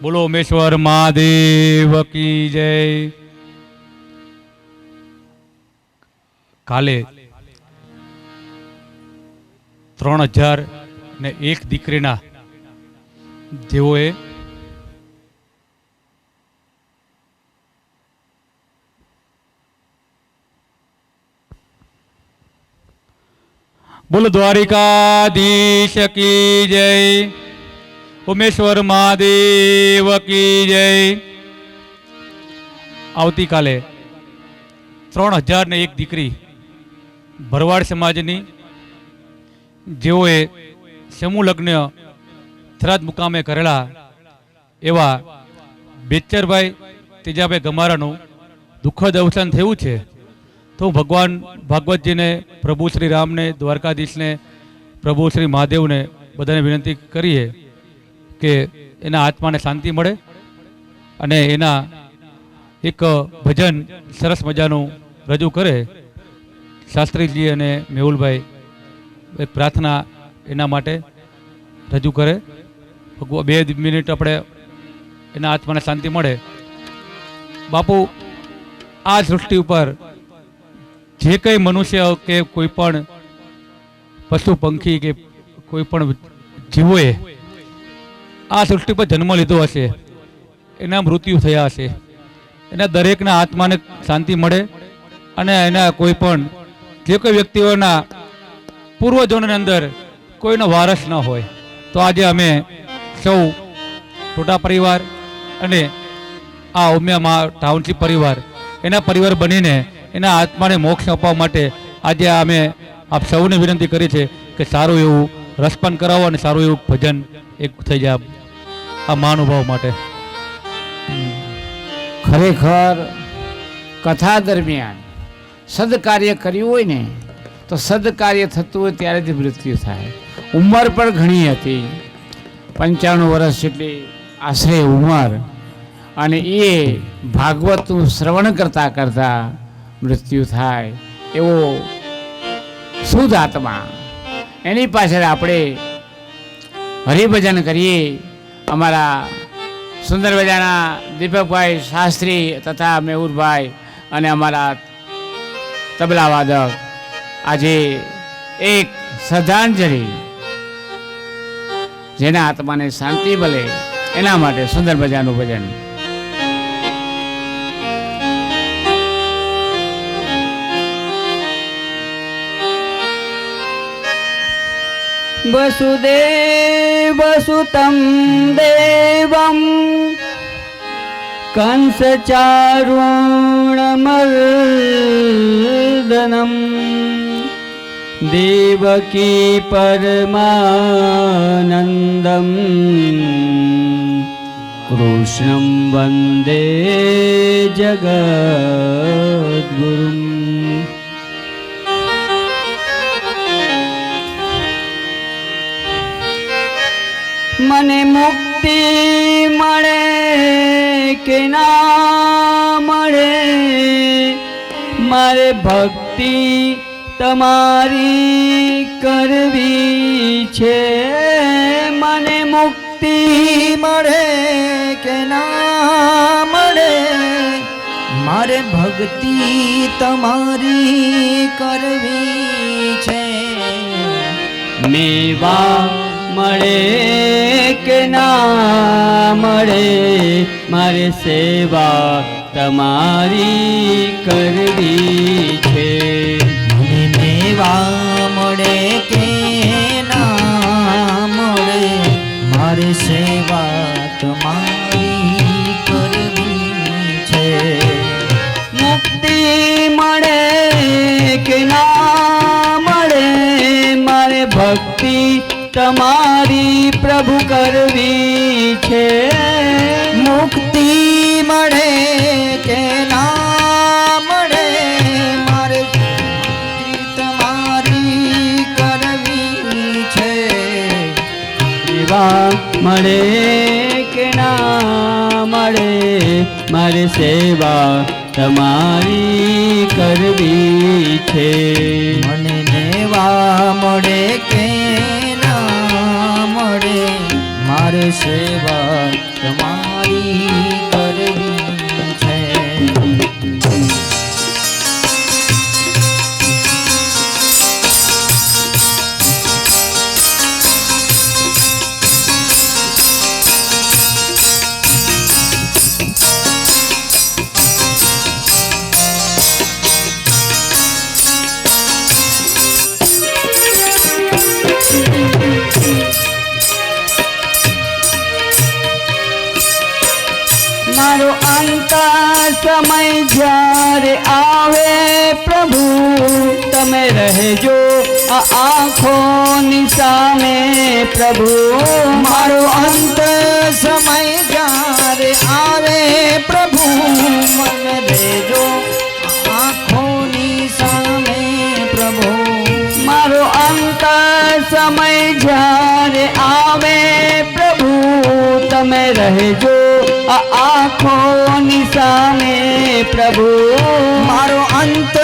બોલો ઉમેશ્વર મહાદેવ કી જય। કાલે 3001 દીકરીના જેઓએ બોલો દ્વારિકાધીશ કી જય, ઉમેશ્વર મહાદેવ કી જય। આવતીકાલે 3001 દીકરી ભરવાડ સમાજની જેઓએ સમૂહ લગ્ન થરાદ મુકામે કરેલા એવા બેચરભાઈ તેજાભાઈ ગમારાનું દુઃખદ અવસાન થયું છે। તો ભગવાન ભાગવતજીને, પ્રભુ શ્રી રામને, દ્વારકાધીશને, પ્રભુ શ્રી મહાદેવને બધાને વિનંતી કરીએ કે એના આત્માને શાંતિ મળે અને એના એક ભજન સરસ મજાનું રજૂ કરે। શાસ્ત્રીજી અને મેહુલભાઈ એક પ્રાર્થના એના માટે રજૂ કરે। 2 મિનિટ આપણે એના આત્માને શાંતિ મળે। બાપુ, આ સૃષ્ટિ ઉપર જે કંઈ મનુષ્ય કે કોઈ પણ પશુ પંખી કે કોઈ પણ જીવોએ આ સૃષ્ટિ પર જન્મ લીધો હશે, એના મૃત્યુ થયા હશે, એના દરેકના આત્માને શાંતિ મળે અને એના કોઈ પણ જે કોઈ વ્યક્તિઓના પૂર્વજોની અંદર કોઈનો વારસ ન હોય, તો આજે અમે સૌ ટોટા પરિવાર અને આ ઉમિયા ટાઉનશીપ પરિવાર એના પરિવાર બનીને એના આત્માને મોક્ષ આપવા માટે આજે અમે આપ સૌને વિનંતી કરી છે કે સારું એવું રસપાન કરાવો અને સારું એવું ભજન એક થઈ જાય આ મહાનુભાવ માટે। ખરેખર કથા દરમિયાન સદકાર્ય કર્યું હોય ને તો સદકાર્ય થતું હોય ત્યારે જ મૃત્યુ થાય। ઉંમર પણ ઘણી હતી, 95 વર્ષ જેટલી આશરે ઉંમર, અને એ ભાગવતનું શ્રવણ કરતા કરતા મૃત્યુ થાય એવો શુદ્ધ આત્મા, એની પાછળ આપણે હરિભજન કરીએ। અમારા સુંદર મજાના દીપકભાઈ શાસ્ત્રી તથા મેહુરભાઈ અને અમારા તબલા વાદક આજે એક શ્રદ્ધાંજલિ, જેના આત્માને શાંતિ મળે એના માટે સુંદર મજાનું ભજન। वसुदेव सुतं देवं कंसचारुणमर्दनं देवकी परमानन्दं कृष्णं वन्दे जगद्गुरुम्। મને મુક્તિ મળે કે ના મળે, મારે ભક્તિ તમારી કરવી છે। મને મુક્તિ મળે કે ના મળે, મારે ભક્તિ તમારી કરવી છે। મેવા મળે કે ના મળે, મારે સેવા તમારી કરવી છે। મને મેવા મળે કે ના મળે, મારે સેવા તમારી કરવી છે। મુક્તિ મળે કે ના મળે, મારે ભક્તિ તમારી પ્રભુ કરવી છે। મુક્તિ મળે કે ના મળે, મારે તમારી કરવી છે। સેવા મળે કે ના મળે, મારે સેવા તમારી કરવી છે। મને નેવા મળે કે મારે સેવા તમારી મારો અંત સમય જ્યારે આવે પ્રભુ તમે રહેજો આ આંખોની સામે પ્રભુ મારો અંત સમય જ્યારે આવે પ્રભુ મને દેજો આંખોની સામે પ્રભુ મારો અંત સમય જ્યારે આવે પ્રભુ તમે રહેજો આ આંખોની સામે પ્રભુ મારો અંત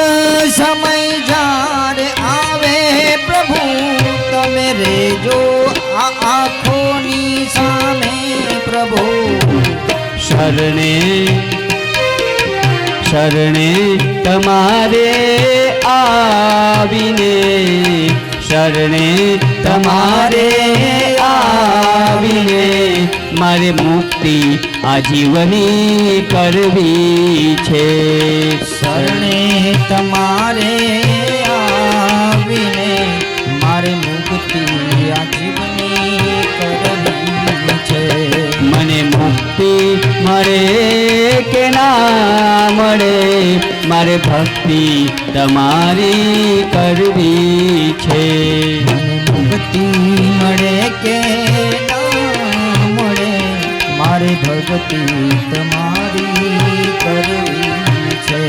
સમય જ્યારે આવે પ્રભુ તમે રેજો આ આંખોની સામે પ્રભુ શરણે શરણે તમારે આવીને શરણે તમારે આવીને મારે મુક્તિ આજીવની કરવી છે શરણે તમારે આવીને મારે મુક્તિ આજીવની કરવી છે મને મુક્તિ મળે કે ના મળે મારે ભક્તિ તમારી કરવી છે મને મુક્તિ મળે કે ના મળે મારે ભક્તિ તમારી કરવી છે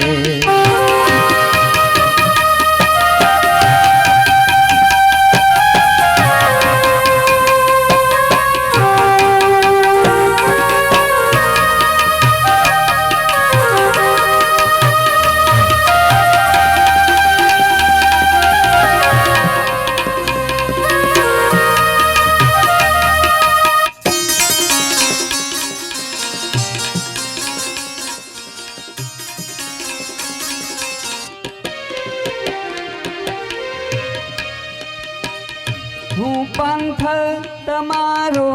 હું પંથ તમારો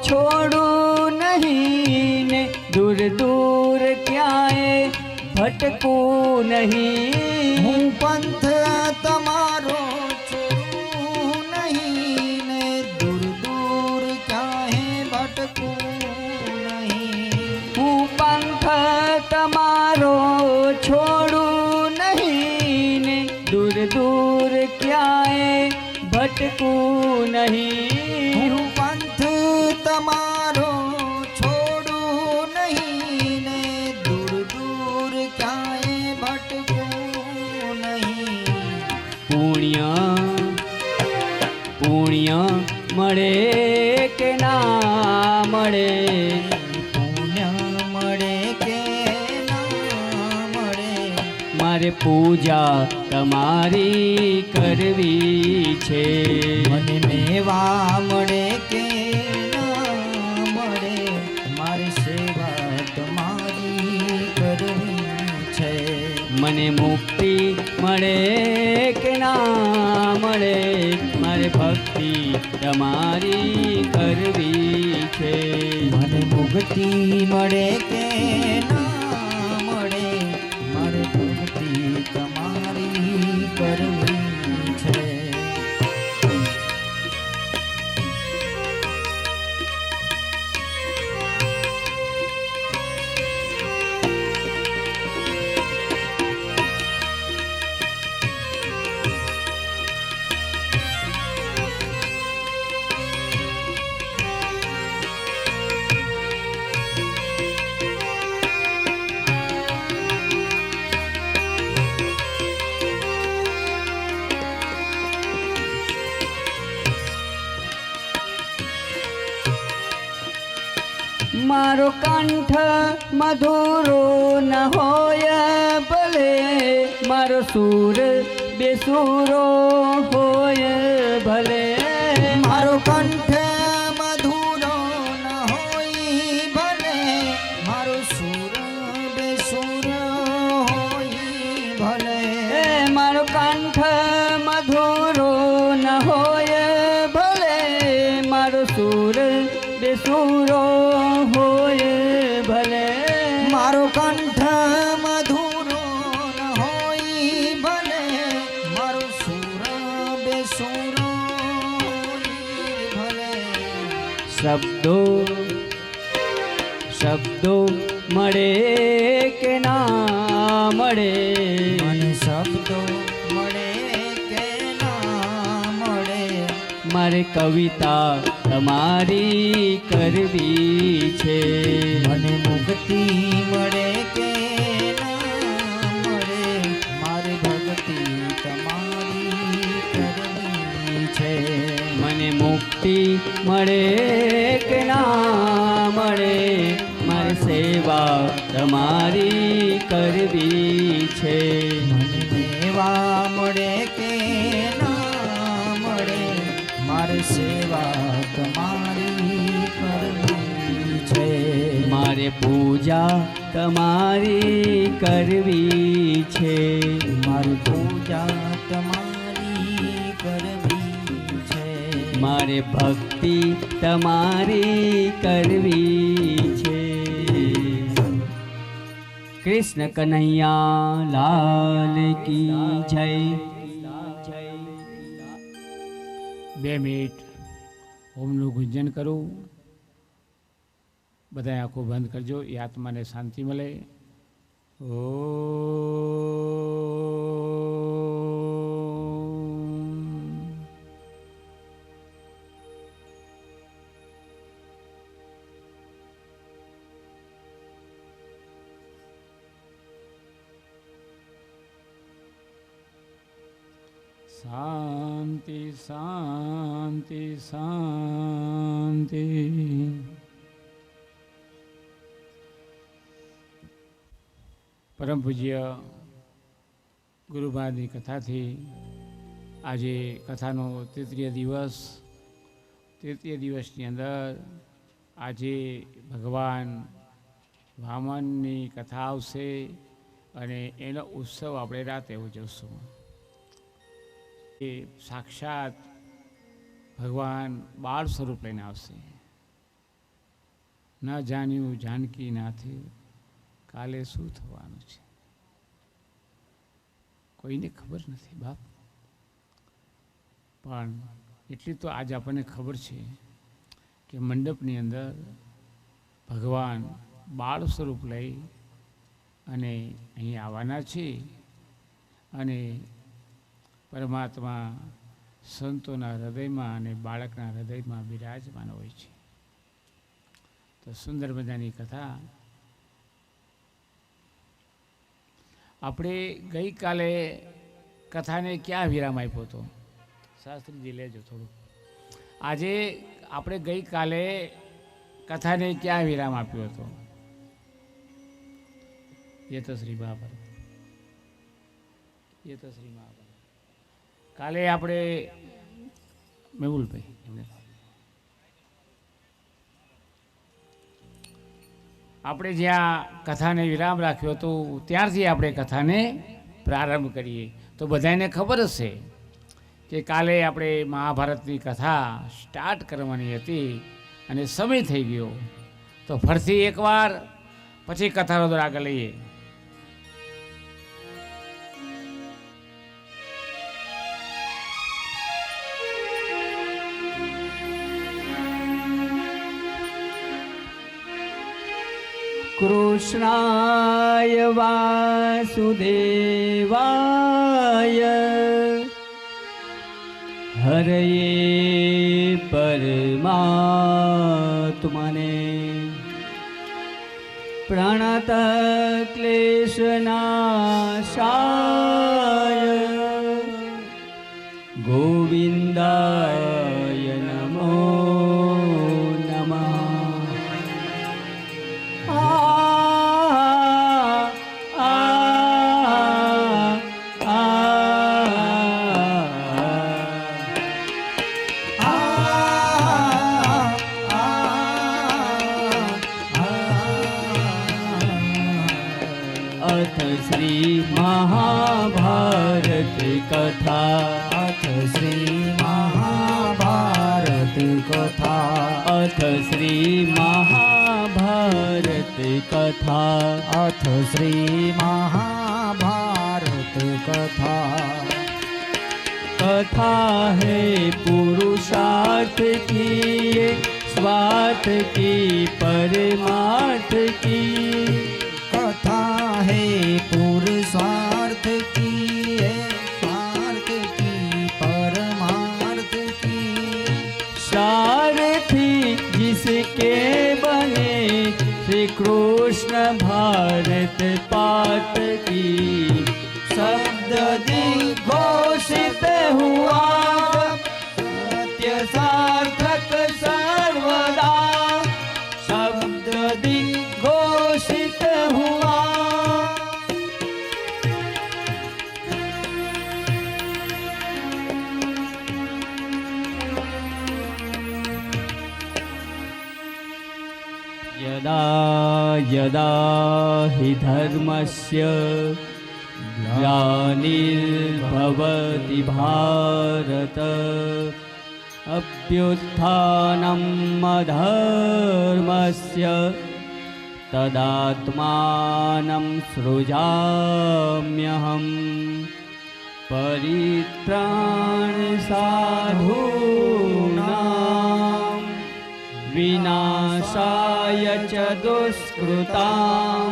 છોડું નહીં ને દૂર દૂર ક્યાંય ભટકું નહીં હું પંથ તમારો છોડું નહીં ને દૂર દૂર ક્યાંય ભટકું નહીં હું પંથ તમારો છોડું નહીં ને દૂર દૂર ક્યાંય ભટકું નહીં હું પંથ તમારો છોડું નહીં ને દૂર દૂર ક્યાંય ભટકું નહીં પુણ્ય પુણ્ય મળે કે ના મળે પુણ્ય મળે કે ના મળે મારે પૂજા તમારી કરવી છે મને મેવા મળે કે ના મળે મારી સેવા તમારી કરવી છે મને મુક્તિ મળે કે ના મળે મારે ભક્તિ તમારી કરવી છે મને મુક્તિ મળે કે ના મળે મારે ભક્તિ તમારી કરવી છે મારો કંઠ મધુરો ન હોય ભલે મારો સૂર બેસુરો હોય ભલે મારો કંઠ મધુરો ન હોય ભલે મારો સુર બેસુર હોય ભલે મારો કંઠ મધુરો ન હોય ભલે મારો સૂર બેસુરો હોય ભલે મારો કંઠ મધુરો ન હોય ભલે મારો સુર બેસુર હોય ભલે શબ્દો શબ્દો મળે કે ના મળે, મને શબ્દો મળે કે ના મળે, મારે કવિતા તમારી કરવી છે. મને મુક્તિ મળે કે ના મળે, મારે ભક્તિ તમારી કરવી છે. મને મુક્તિ મળે કે ના મળે, મારે સેવા તમારી કરવી છે. મને મેવા મળે કે ના મળે, મારે સેવા તમારી કરવી છે. મારે પૂજા તમારી કરવી છે. મારી પૂજા તમારી કરવી છે. મારે ભક્તિ તમારી કરવી છે. કૃષ્ણ કનૈયા લાલ કી જય. 2 મિનિટ ઓમનું ગુંજન કરું. બધાએ આંખો બંધ કરજો, એ આત્માને શાંતિ મળે. શાંતિ શાંતિ શાંતિ. પરમ પૂજ્ય ગુરુ મહારાજની કથાથી આજે કથાનો 33 દિવસ. 33 દિવસની અંદર આજે ભગવાન વામનની કથા આવશે અને એનો ઉત્સવ આપણે રાતે ઉજવશું. એ સાક્ષાત ભગવાન બાળ સ્વરૂપ લઈને આવશે. ન જાણ્યું જાનકી નાથી કાલે શું થવાનું છે, કોઈને ખબર નથી બાપ. પણ એટલી તો આજ આપણને ખબર છે કે મંડપની અંદર ભગવાન બાળ સ્વરૂપ લઈ અને અહીં આવવાના છે અને પરમાત્મા સંતોના હૃદયમાં અને બાળકના હૃદયમાં બિરાજમાન હોય છે. તો સુંદર મજાની કથા. આપણે ગઈકાલે કથાને ક્યાં વિરામ આપ્યો હતો? શાસ્ત્રીજી લેજો થોડું. આજે આપણે ગઈકાલે કથાને ક્યાં વિરામ આપ્યો હતો? એ તો શ્રી મહાભારત. એ તો શ્રી મહાભારત. કાલે આપણે મેહુલભાઈ આપણે જ્યાં કથાને વિરામ રાખ્યો હતો ત્યારથી આપણે કથાને પ્રારંભ કરીએ. તો બધાને ખબર હશે કે કાલે આપણે મહાભારતની કથા સ્ટાર્ટ કરવાની હતી અને સમય થઈ ગયો. તો ફરીથી એકવાર પછી કથાનો દોર આગળ લઈએ. કૃષ્ણાય વાસુદેવાય હરયે પરમાત્મને પ્રણત ક્લેશનાશાય ગોવિંદાય નમો નમઃ. શ્રી મહાભારત કથા. અથ શ્રી મહાભારત કથા. અથ શ્રી મહાભારત કથા. અથ શ્રી મહાભારત कथा कथा है पुरुषार्थ की स्वार्थ की परमार्थ परमार्थ की कथा है पुरुषार्थ की है स्वार्थ की परमार्थ की सारथी जिसके बने श्री कृष्ण भारत पात की शब्द दिग्घोषित हुआ सत्य सार्थक सर्वदा शब्द दिग्घोषित हुआ यदा यदा हि धर्मस्य ग्लानिर्भवति भारत अभ्युत्थानम् अधर्मस्य तदात्मानं सृजाम्यहम् परित्राण साधूनां विनाशाय च दुष्कृतां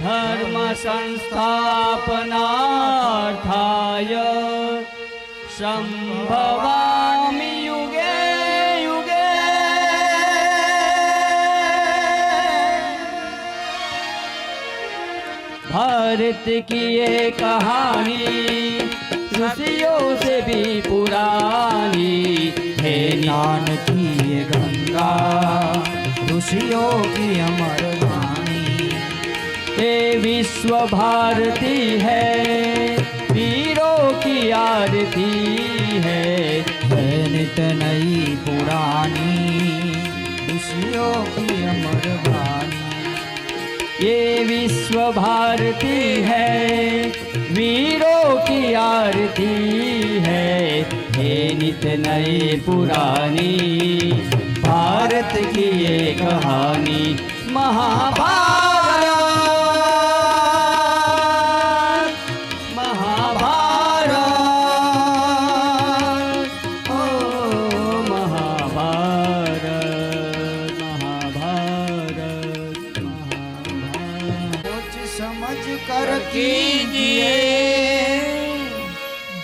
धर्म संस्थापनार्थाय संभवामि युगे युगे भारत की ये कहानी ऋषियों से भी पुरानी है ज्ञान की ये गंगा ऋषियों की अमर वाणी ये विश्व भारती है वीरों की आरती है नित नई पुरानी ऋषियों की अमर वाणी ये विश्व भारती है वीरों की आरती है ये नित नई पुरानी भारत की ये कहानी महाभारत महाभारत ओ महाभारत महाभारत महाभारत सोच समझ कर कीजिए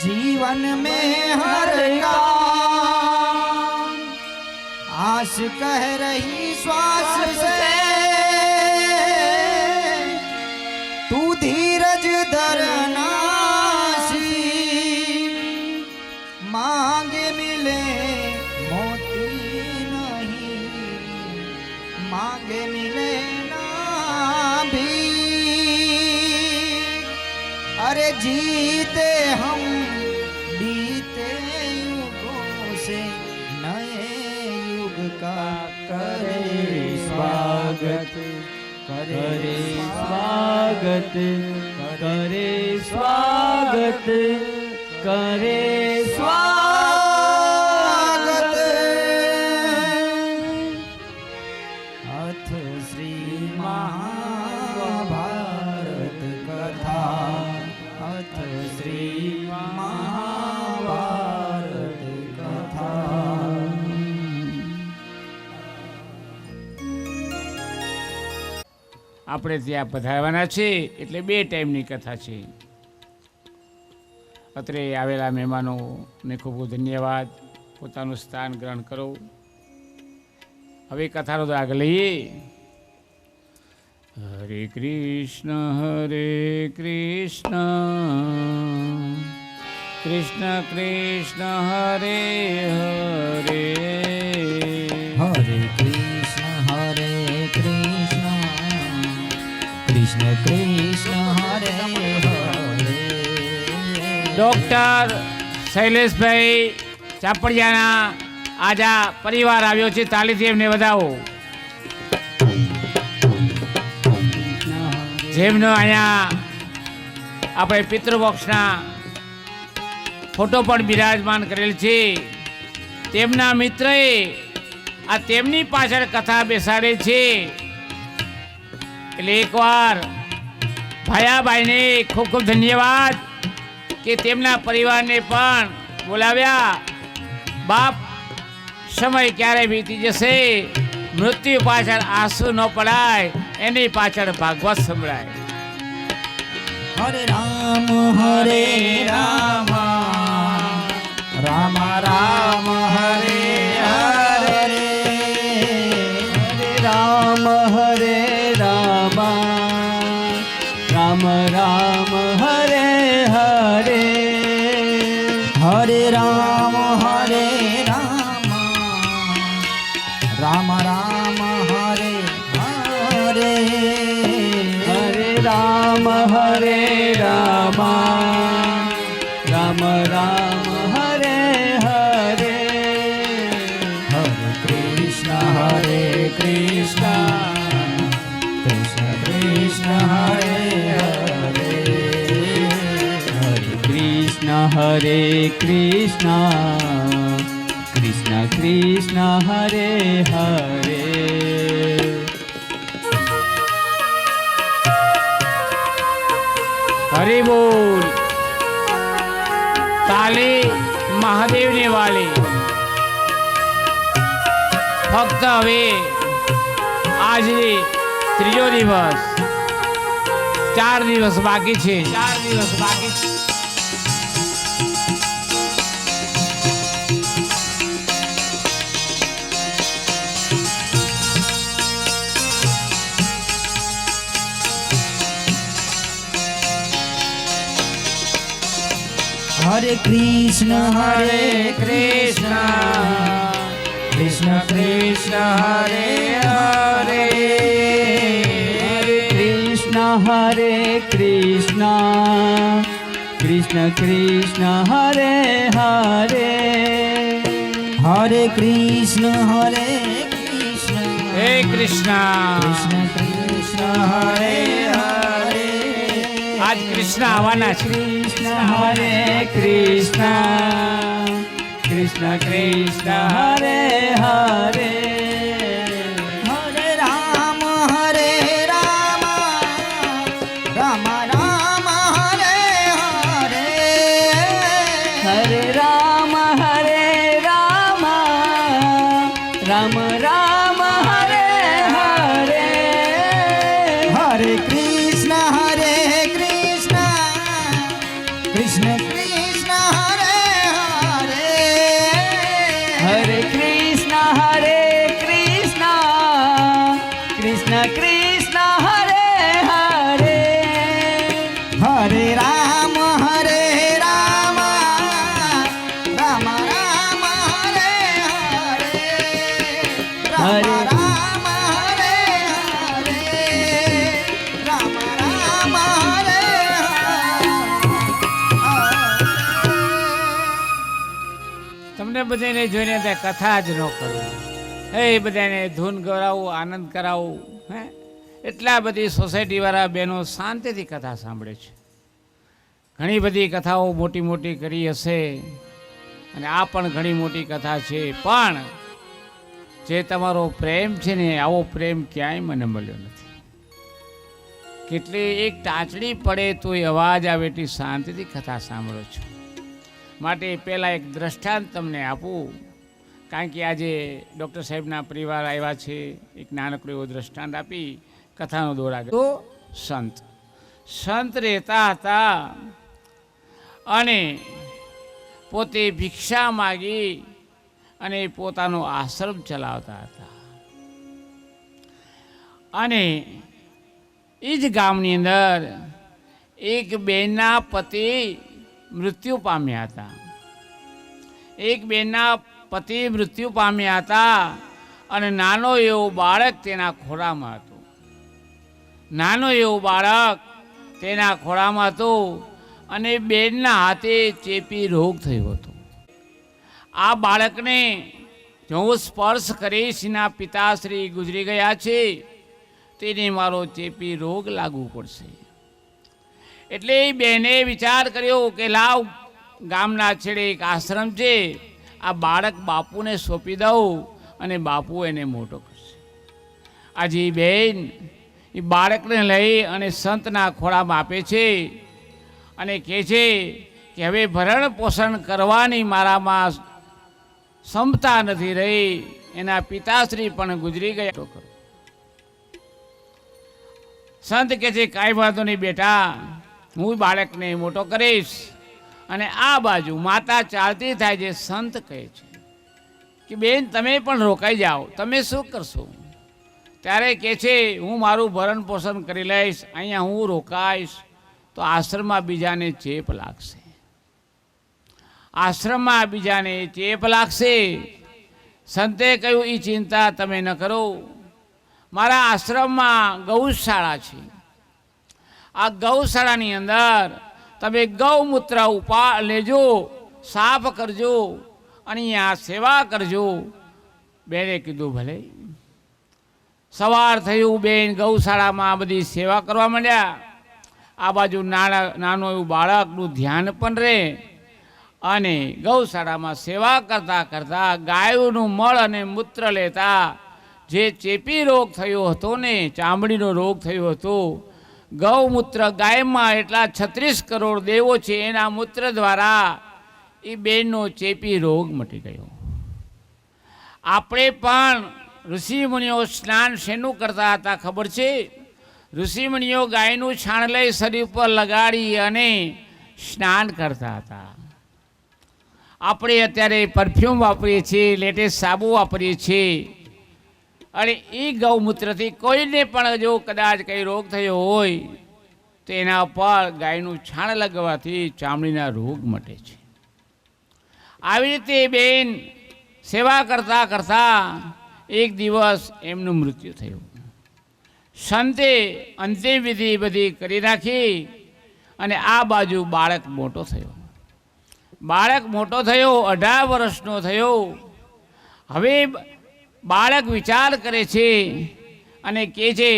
जीवन में हर काम आस कह रही श्वास से तू धीरज धरना मांगे मिले मोती नहीं मांगे मिले ना भी अरे जीते हम बीते युगों से नए युग का करे स्वागत करे स्वागत करे स्वागत करे स्वागत अथ श्री महाभारत कथा अथ श्री महाभारत कथा આપણે ત્યાં પધારવાના છે એટલે 2 ટાઈમની કથા છે. અત્રે આવેલા મહેમાનોને ખૂબ ખૂબ ધન્યવાદ. પોતાનું સ્થાન ગ્રહણ કરો. હવે કથાનો ભાગ લઈએ. હરે કૃષ્ણ કૃષ્ણ કૃષ્ણ હરે હરે हरे कृष्ण कृष्ण कृष्ण हरे हरे ડૉક્ટર શૈલેષભાઈ ચાપડિયાના આજા પરિવાર આવ્યો છે. તાલીથી એમને વધાવો. જેમનો અહીંયા આપણે પિતૃપક્ષના ફોટો પણ બિરાજમાન કરેલ છે. તેમના મિત્રએ આ તેમની પાછળ કથા બેસાડે છે. એટલે એકવાર ભાયાભાઈને ખૂબ ખૂબ ધન્યવાદ કે તેમના પરિવારને પણ બોલાવ્યા. બાપ સમય ક્યારે વીતી જશે મૃત્યુ પાછળ આંસુ ન પડાય, એની પાછળ ભાગવત સંભળાય. હરે રામ હરે રામ રામ રામ હરે હરે હરે રામ હરે રામ રામ રામ હરે હરે હરે રામ હરે રામ રામ રામ હરે હરે હરે રામ હરે રામ રામ રામ હરે હરે હરે કૃષ્ણ હરે કૃષ્ણ કૃષ્ણ કૃષ્ણ હરે હરે હરે કૃષ્ણ હરે કૃષ્ણ કૃષ્ણ કૃષ્ણ હરે હરે હરિ બોલ. તાલી મહાદેવને વાલી. ફક્ત હવે આજની ત્રીજો દિવસ, 4 દિવસ બાકી છે. 4 દિવસ બાકી છે. હરે કૃષ્ણ હરે કૃષ્ણ કૃષ્ણ કૃષ્ણ હરે હરે કૃષ્ણ હરે કૃષ્ણ કૃષ્ણ કૃષ્ણ હરે હરે હરે કૃષ્ણ હરે કૃષ્ણ હે કૃષ્ણ. કૃષ્ણ કૃષ્ણ હરે હરે આજ કૃષ્ણ આવવાના છે. કૃષ્ણ હરે કૃષ્ણ કૃષ્ણ કૃષ્ણ હરે હરે હરે રામ હરે રામ રામ રામ હરે હરે હરે રામ હરે રામ રામ રામ હરે હરે હરે કૃષ્ણ હરે કૃષ્ણ કૃષ્ણ કૃષ્ણ હરે હરે હરે કૃષ્ણ હરે કૃષ્ણ કૃષ્ણ કૃષ્ણ હરે હરે હરે રામ હરે રામ રામ રામ હરે હરે રામ રામ હરે હરે રામ રામ હરે તમને બધાને જોઈને ત્યાં કથા જ ન કરું. એ બધાને ધૂન ગવડાવું, આનંદ કરાવું. હે એટલા બધી સોસાયટીવાળા બહેનો શાંતિથી કથા સાંભળે છે. ઘણી બધી કથાઓ મોટી મોટી કરી હશે અને આ પણ ઘણી મોટી કથા છે, પણ જે તમારો પ્રેમ છે ને, આવો પ્રેમ ક્યાંય મને મળ્યો નથી. કેટલી એક ટાંચડી પડે તોય અવાજ આવે એટલી શાંતિથી કથા સાંભળો છો. માટે પહેલાં એક દ્રષ્ટાંત તમને આપું, કારણ કે આજે ડૉક્ટર સાહેબના પરિવાર આવ્યા છે. એક નાનકડું એવો દ્રષ્ટાંત આપી કથાનો દોર આગળ. તો સંત રહેતા હતા અને પોતે ભિક્ષા માગી અને પોતાનો આશ્રમ ચલાવતા હતા. અને એ જ ગામની અંદર એક બેનના પતિ મૃત્યુ પામ્યા હતા. એક બેનના પતિ મૃત્યુ પામ્યા હતા અને નાનો એવો બાળક તેના ખોળામાં હતો. નાનો એવો બાળક તેના ખોળામાં હતું અને બેનના હાથે ચેપી રોગ થયો હતો. આ બાળકને જો હું સ્પર્શ કરીશ, એના પિતાશ્રી ગુજરી ગયા છે, તેને મારો ચેપી રોગ લાગુ પડશે. એટલે એ બેને વિચાર કર્યો કે લાવ, ગામના છેડે એક આશ્રમ છે, આ બાળક બાપુને સોંપી દઉં અને બાપુ એને મોટો કરશે. આજે એ બેન એ બાળકને લઈ અને સંતના ખોળામાં આપે છે અને કહે છે કે હવે ભરણ પોષણ કરવાની મારામાં ક્ષમતા નથી રહી, એના પિતાશ્રી પણ ગુજરી ગયા. સંત કહે છે કાંઈ વાંધો નહીં બેટા, હું બાળકને મોટો કરીશ. અને આ બાજુ માતા ચાલતી થાય છે. સંત કહે છે કે બેન તમે પણ રોકાઈ જાઓ, તમે શું કરશો? ત્યારે કહે છે હું મારું ભરણ પોષણ કરી લઈશ, અહીંયા હું રોકાઈશ તો આશ્રમમાં બીજાને ચેપ લાગશે, આશ્રમમાં બીજાને ચેપ લાગશે. સંતે કહ્યું એ ચિંતા તમે ન કરો, મારા આશ્રમમાં ગૌશાળા છે. આ ગૌશાળાની અંદર તમે ગૌમૂત્ર લેજો, સાફ કરજો અને અહીંયા સેવા કરજો. બેને કીધું ભલે. સવાર થયું, બેન ગૌશાળામાં બધી સેવા કરવા માંડ્યા. આ બાજુ નાનું એવું બાળકનું ધ્યાન પણ રહે અને ગૌશાળામાં સેવા કરતાં કરતાં ગાયોનું મળ અને મૂત્ર લેતા જે ચેપી રોગ થયો હતો ને, ચામડીનો રોગ થયો હતો, ગૌમૂત્ર ગાયમાં એટલા 36 કરોડ દેવો છે, એના મૂત્ર દ્વારા એ બેનનો ચેપી રોગ મટી ગયો. આપણે પણ ઋષિમુનિઓ સ્નાન શેનું કરતા હતા ખબર છે? ઋષિમુનિઓ ગાયનું છાણ લઈ શરીર પર લગાડી અને સ્નાન કરતા હતા. આપણે અત્યારે પરફ્યુમ વાપરીએ છીએ, લેટેસ્ટ સાબુ વાપરીએ છીએ. અને એ ગૌમૂત્રથી કોઈને પણ જો કદાચ કંઈ રોગ થયો હોય તો એના પર ગાયનું છાણ લગાવવાથી ચામડીના રોગ મટે છે. આવી રીતે બેન સેવા કરતાં કરતાં એક દિવસ એમનું મૃત્યુ થયું. સંતે અંતિમ વિધિ બધી કરી નાખી અને આ બાજુ બાળક મોટો થયો. બાળક મોટો થયો, 18 વર્ષનો થયો. હવે બાળક વિચાર કરે છે અને કહે છે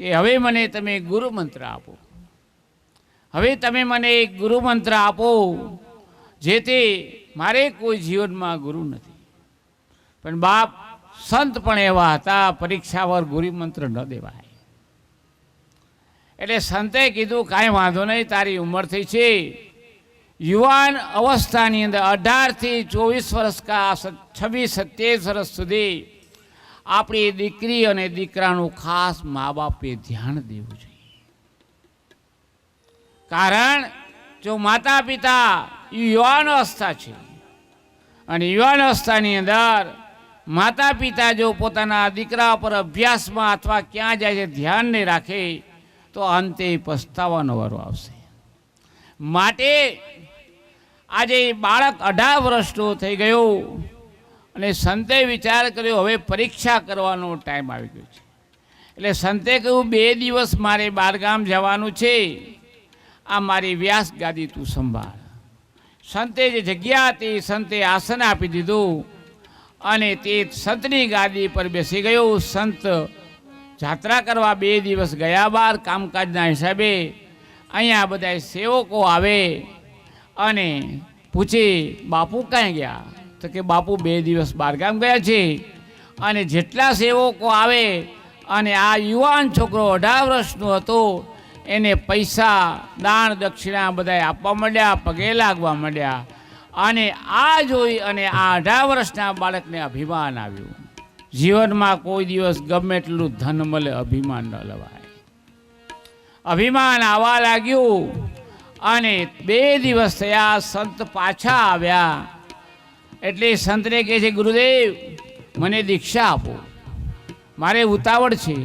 કે હવે મને તમે ગુરુ મંત્ર આપો, હવે તમે મને એક ગુરુ મંત્ર આપો, જેથી મારે કોઈ જીવનમાં ગુરુ નથી. પણ બાપ સંત પણ એવા હતા, પરીક્ષાવાર ગુરુ મંત્ર ન દેવાય. એટલે સંતે કીધું કાંઈ વાંધો નહીં, તારી ઉંમર થઈ છે, યુવાન અવસ્થાની અંદર 18 થી 24 વર્ષ કા 26-27 વર્ષ સુધી આપણી દીકરી અને દીકરાનું ખાસ મા બાપે ધ્યાન દેવું જોઈએ. કારણ જો માતા પિતા યુવાન અવસ્થા છે અને યુવાન અવસ્થાની અંદર માતા પિતા જો પોતાના દીકરા પર અભ્યાસમાં અથવા ક્યાં જાય છે ધ્યાન નહીં રાખે તો અંતે પસ્તાવાનો વારો આવશે. માટે આજે બાળક 18 વર્ષનો થઈ ગયો અને સંતે વિચાર કર્યો હવે પરીક્ષા કરવાનો ટાઈમ આવી ગયો છે. એટલે સંતે કહ્યું 2 દિવસ મારે બહારગામ જવાનું છે, આ મારી વ્યાસ ગાદી તું સંભાળ. સંતે જે જગ્યા હતી સંતે આસન આપી દીધું અને તે સંતની ગાદી પર બેસી ગયો. સંત જાત્રા કરવા 2 દિવસ ગયા બહાર કામકાજના હિસાબે. અહીંયા બધા સેવકો આવે અને પૂછે બાપુ ક્યાં ગયા? તો કે બાપુ 2 દિવસ બહારગામ ગયા છે. અને જેટલા સેવકો આવે અને આ યુવાન છોકરો 18 વર્ષનો હતો એને પૈસા દાન દક્ષિણા બધા આપવા માંડ્યા, પગે લાગવા માંડ્યા. અને આ જોઈ અને આ 18 વર્ષના બાળકને અભિમાન આવ્યું. જીવનમાં કોઈ દિવસ ગમે એટલું ધન મળે અભિમાન ન લવાય. અભિમાન આવવા લાગ્યું અને 2 દિવસ થયા સંત પાછા આવ્યા. એટલે સંતને કહે છે ગુરુદેવ મને દીક્ષા આપો, મારે ઉતાવળ છે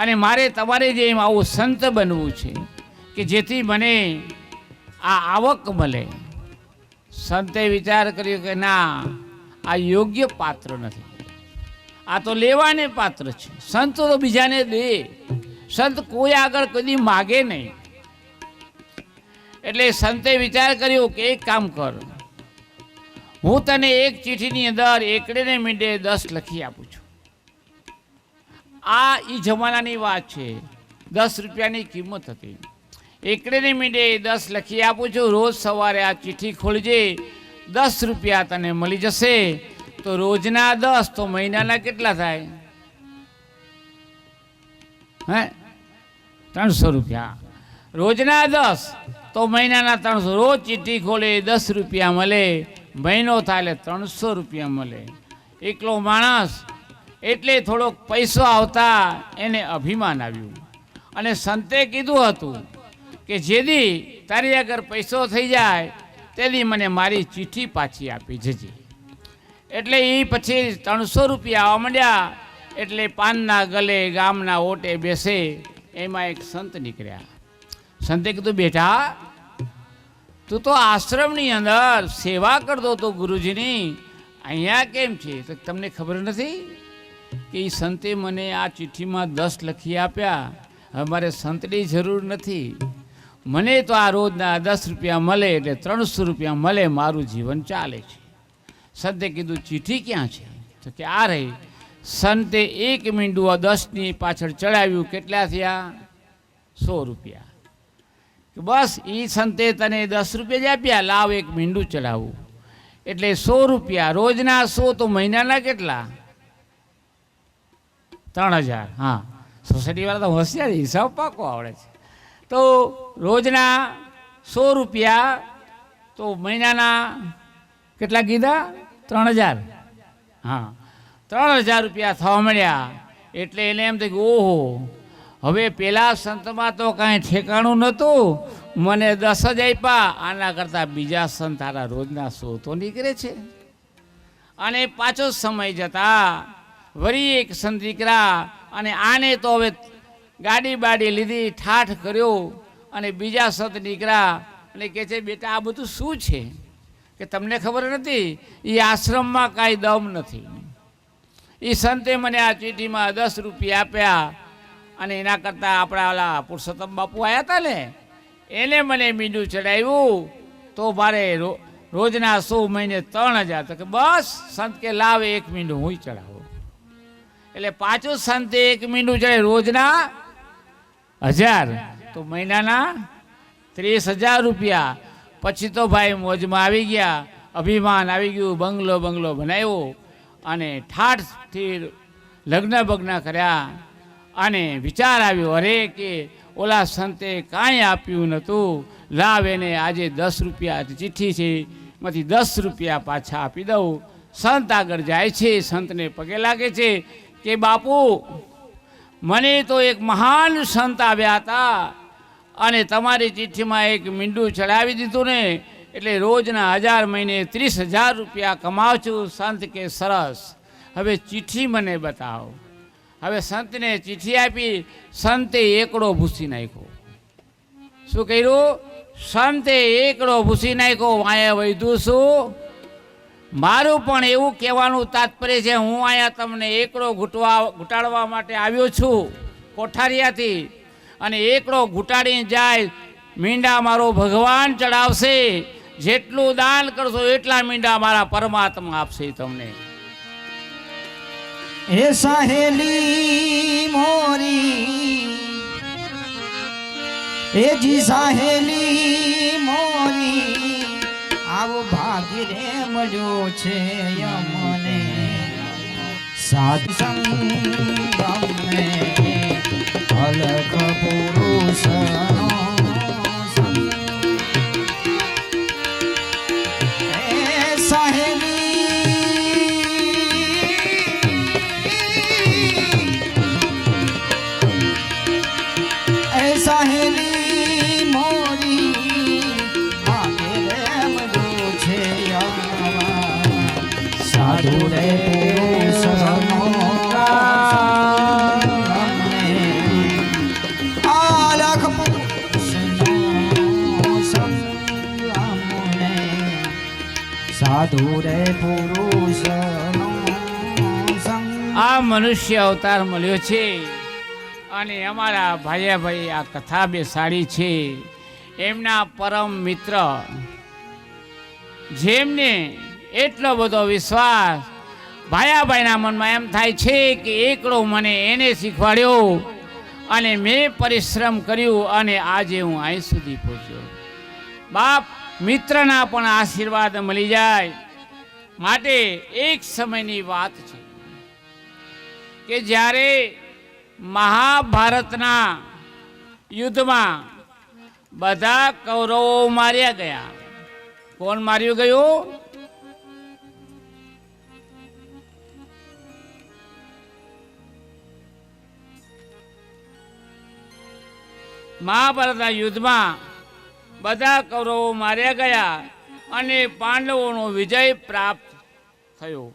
અને મારે તમારે જેમ આવું સંત બનવું છે કે જેથી મને આ આવક મળે. સંતે વિચાર કર્યો કે ના, આ યોગ્ય પાત્ર નથી, આ તો લેવાને પાત્ર છે. સંત તો બીજાને દે, સંત કોઈ આગળ કદી માગે નહીં. એટલે સંતે વિચાર કર્યો કે એક કામ કર, હું તને એક ચીઠીની અંદર એકડે મીંડે 10 લખી આપું છું. આ એ જમાનાની વાત છે, 10 રૂપિયાની કિંમત હતી. એકડે મીંડે 10 લખી આપું છું, રોજ સવારે આ ચીઠી ખોલજે, 10 રૂપિયા તને મળી જશે. તો રોજના 10 તો મહિનાના કેટલા થાય? 300 રૂપિયા. રોજના 10 તો મહિનાના 300. રોજ ચીઠી ખોલે 10 રૂપિયા મળે, મહિનો થાય એટલે 300 રૂપિયા મળે. એકલો માણસ એટલે થોડોક પૈસો આવતા એને અભિમાન આવ્યું અને સંતે કીધું હતું કે જેદી તારી આગળ પૈસો થઈ જાય તેદી મને મારી ચિઠ્ઠી પાછી આપી જજે. એટલે એ પછી 300 રૂપિયા આવવા માંડ્યા. એટલે પાનના ગલે ગામના ઓટે બેસે એમાં એક સંત નીકળ્યા. સંતે કીધું બેટા તું તો આશ્રમની અંદર સેવા કરતો હતો ગુરુજીની, અહીંયા કેમ છે? તો તમને ખબર નથી કે એ સંતે મને આ ચિઠ્ઠીમાં 10 લખી આપ્યા. અમારે સંતની જરૂર નથી, મને તો આ રોજના 10 રૂપિયા મળે એટલે 300 રૂપિયા મળે, મારું જીવન ચાલે છે. સંતે કીધું ચિઠ્ઠી ક્યાં છે? તો કે આ રહી. સંતે 1 મીંડું 10ની પાછળ ચડાવ્યું. કેટલા થયા? 100 રૂપિયા. બસ એ સંતે તને 10 રૂપિયા જ આપ્યા, લાવ 1 મીંડું ચડાવવું. એટલે 100 રૂપિયા રોજના 100 તો મહિનાના કેટલા? 3000. હા, સોસાયટી વાળા તો હોશિયાર, હિસાબ પાકો આવડે છે. તો રોજના 100 રૂપિયા તો મહિનાના કેટલા કીધા? 3000. હા, 3000 રૂપિયા થવા મળ્યા. એટલે એને એમ થયું કે ઓહો, હવે પેલા સંતમાં તો કાંઈ ઠેકાણું નહોતું, મને 10 જ આપ્યા, આના કરતાં બીજા સંત તારા રોજના 100 તો નીકળે છે. અને પાછો સમય જતા વળી એક સંત નીકળ્યા અને આને તો હવે ગાડી બાડી લીધી, ઠાઠ કર્યો. અને બીજા સંત નીકળ્યા અને કહે છે બેટા આ બધું શું છે કે તમને ખબર નથી? એ આશ્રમમાં કાંઈ દમ નથી. એ સંતે મને આ ચીઠીમાં 10 રૂપિયા આપ્યા અને એના કરતાં આપણા ઓલા પુરુષોત્તમ બાપુ આવ્યા હતા ને, એને મને મીંડું ચડાવ્યું તો મારે રોજના 100 મહિને 3000. તો કે બસ સંત કે લાવે 1 મીંડું હું ચડાવું. એટલે પાછું સંતે 1 મીંડું ચડે રોજના 1000 તો મહિનાના 30,000 રૂપિયા. પછી તો ભાઈ મોજમાં આવી ગયા, અભિમાન આવી ગયું, બંગલો બનાવ્યો અને ઠાઠથી લગ્ન બગ્ન કર્યા. અને વિચાર આવ્યો અરે કે ઓલા સંતે કાંઈ આપ્યું નહોતું, લાવ એને આજે 10 રૂપિયા ચિઠ્ઠી છે એમાંથી 10 રૂપિયા પાછા આપી દઉં. સંત આગળ જાય છે, સંતને પગે લાગે છે કે બાપુ મને તો એક મહાન સંત આવ્યા હતા અને તમારી ચિઠ્ઠીમાં 1 મીંડું ચડાવી દીધું ને એટલે રોજના 1000 મહિને 30,000 રૂપિયા કમાવ છું. સંત કે સરસ, હવે ચિઠ્ઠી મને બતાવો. હવે સંતને ચિઠ્ઠી આપી. સંતે એકડો ભૂસી નાખ્યો. શું કર્યું? સંતે એકડો ભૂસી નાખ્યો. વાયા વૈધું શું? મારું પણ એવું કહેવાનું તાત્પર્ય છે, હું અહીંયા તમને એકડો ઘૂંટાડવા માટે આવ્યો છું કોઠારિયાથી. અને એકડો ઘૂંટાડીને જાય, મીંડા મારો ભગવાન ચડાવશે. જેટલું દાન કરશો એટલા મીંડા મારા પરમાત્મા આપશે તમને. हे सहेली मोरी, हे जी सहेली मोरी, આવો ભાગી રે મળ્યો છે યમને સાધ સંગમને અલખ પુરુષનો સંગ. હે સહેલી મોરી ભાગે રે મળ્યો છે સાધુ રે પુરુષનો આલખ પુરુષનો સંગ અમને સાધુ રે પુરુષનો સંગ. આ મનુષ્ય અવતાર મળ્યો છે અને અમારા ભાઈ આ કથા બેસાડી છે. એમના પરમ મિત્ર જેમને એટલો બધો વિશ્વાસ, ભાઈના મનમાં એમ થાય છે કે એકડો મને એને શીખવાડ્યો અને મેં પરિશ્રમ કર્યું અને આજે હું અહીં સુધી પહોંચ્યો. બાપ મિત્રના પણ આશીર્વાદ મળી જાય. માટે એક સમયની વાત છે કે જ્યારે મહાભારતના યુદ્ધમાં બધા કૌરવો માર્યા ગયા. કોણ માર્યું ગયું? મહાભારતના યુદ્ધમાં બધા કૌરવો માર્યા ગયા અને પાંડવોનો વિજય પ્રાપ્ત થયો.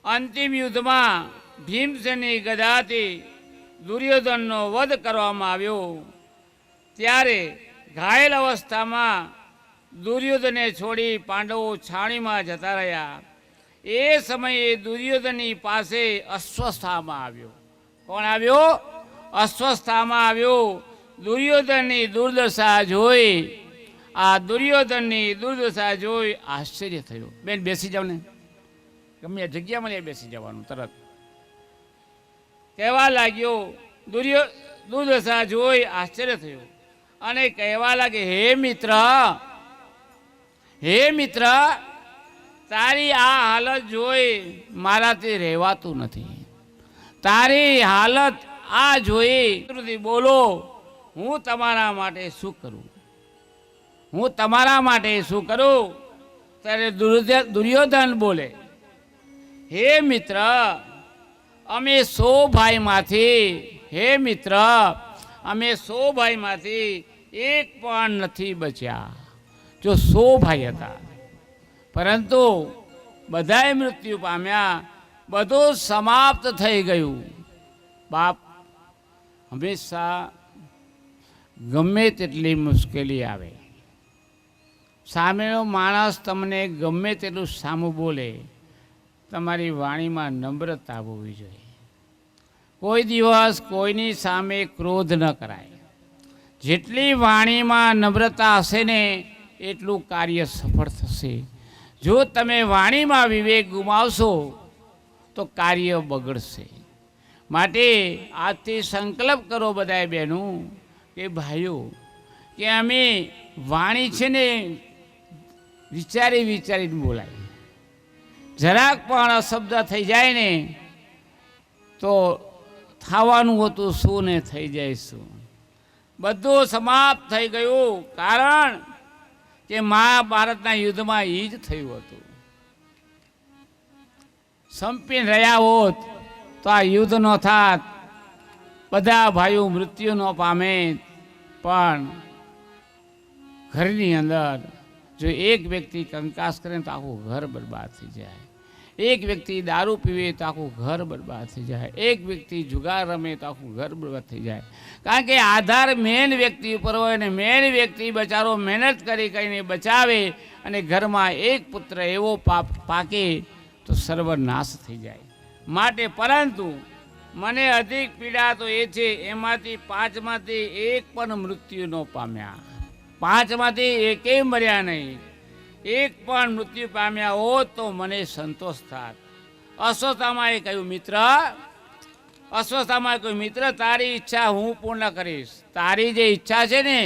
અંતિમ યુદ્ધમાં ભીમસેનની ગદાથી દુર્યોધનનો વધ કરવામાં આવ્યો. ત્યારે ઘાયલ અવસ્થામાં દુર્યોધને છોડી પાંડવો છાણીમાં જતા રહ્યા. એ સમયે દુર્યોધનની પાસે અશ્વસ્થામાં આવ્યો. કોણ આવ્યો? અશ્વસ્થામાં આવ્યો. દુર્યોધનની દુર્દશા જોઈ, આ દુર્યોધનની દુર્દશા જોઈ આશ્ચર્ય થયું. બેન બેસી જાવ ને, ગમે જગ્યા મળે બેસી જવાનું. તરત કહેવા લાગ્યો, દુર્દશા જોઈ આશ્ચર્ય થયું અને કહેવા લાગે, હે મિત્ર, તારી આ હાલત જોઈ મારાથી રહેવાતું નથી. તારી હાલત આ જોઈ બોલો, હું તમારા માટે શું કરું? ત્યારે દુર્યોધન બોલે, હે મિત્ર, અમે 100 ભાઈમાંથી એક પણ નથી બચ્યા. જો 100 ભાઈ હતા, પરંતુ બધાએ મૃત્યુ પામ્યા. બધું સમાપ્ત થઈ ગયું. બાપ, હંમેશા ગમે તેટલી મુશ્કેલી આવે, સામેનો માણસ તમને ગમે તેટલું સામું બોલે, તમારી વાણીમાં નમ્રતા હોવી જોઈએ. કોઈ દિવસ કોઈની સામે ક્રોધ ન કરાય. જેટલી વાણીમાં નમ્રતા હશે ને એટલું કાર્ય સફળ થશે. જો તમે વાણીમાં વિવેક ગુમાવશો તો કાર્ય બગડશે. માટે આજથી સંકલ્પ કરો બધાએ બહેનો કે ભાઈઓ, કે અમે વાણી છે ને વિચારીને બોલાય. જરાક પણ અશબ્દ થઈ જાય ને તો થવાનું હતું શું ને થઈ જાય શું. બધું સમાપ્ત થઈ ગયું. કારણ કે મહાભારતના યુદ્ધમાં એ જ થયું હતું. સંપીને રહ્યા હોત તો આ યુદ્ધ ન થાત, બધા ભાઈઓ મૃત્યુ ન પામે. પણ ઘરની અંદર જો એક વ્યક્તિ કંકાસ કરે તો આખું ઘર બરબાદ થઈ જાય. એક વ્યક્તિ દારૂ પીવે તો આખું ઘર બરબાદ થઈ જાય. એક વ્યક્તિ જુગાર રમે તો આખું ઘર બરબાદ થઈ જાય. કારણ કે આધાર મેન વ્યક્તિ ઉપર હોય ને મેન વ્યક્તિ બચારો મહેનત કરીને બચાવે અને ઘરમાં એક પુત્ર એવો પાકે તો સર્વનાશ થઈ જાય. માટે પરંતુ મને અધિક પીડા તો એ છે, એમાંથી 5માંથી એક પણ મૃત્યુ ન પામ્યા. 5માંથી એકેય મર્યા નહીં. એક પણ મૃત્યુ પામ્યા હોત તો મને સંતોષ થાત. અસ્વસ્થામાં એ કહ્યું, મિત્ર, તારી ઈચ્છા હું પૂર્ણ કરીશ. તારી જે ઈચ્છા છે ને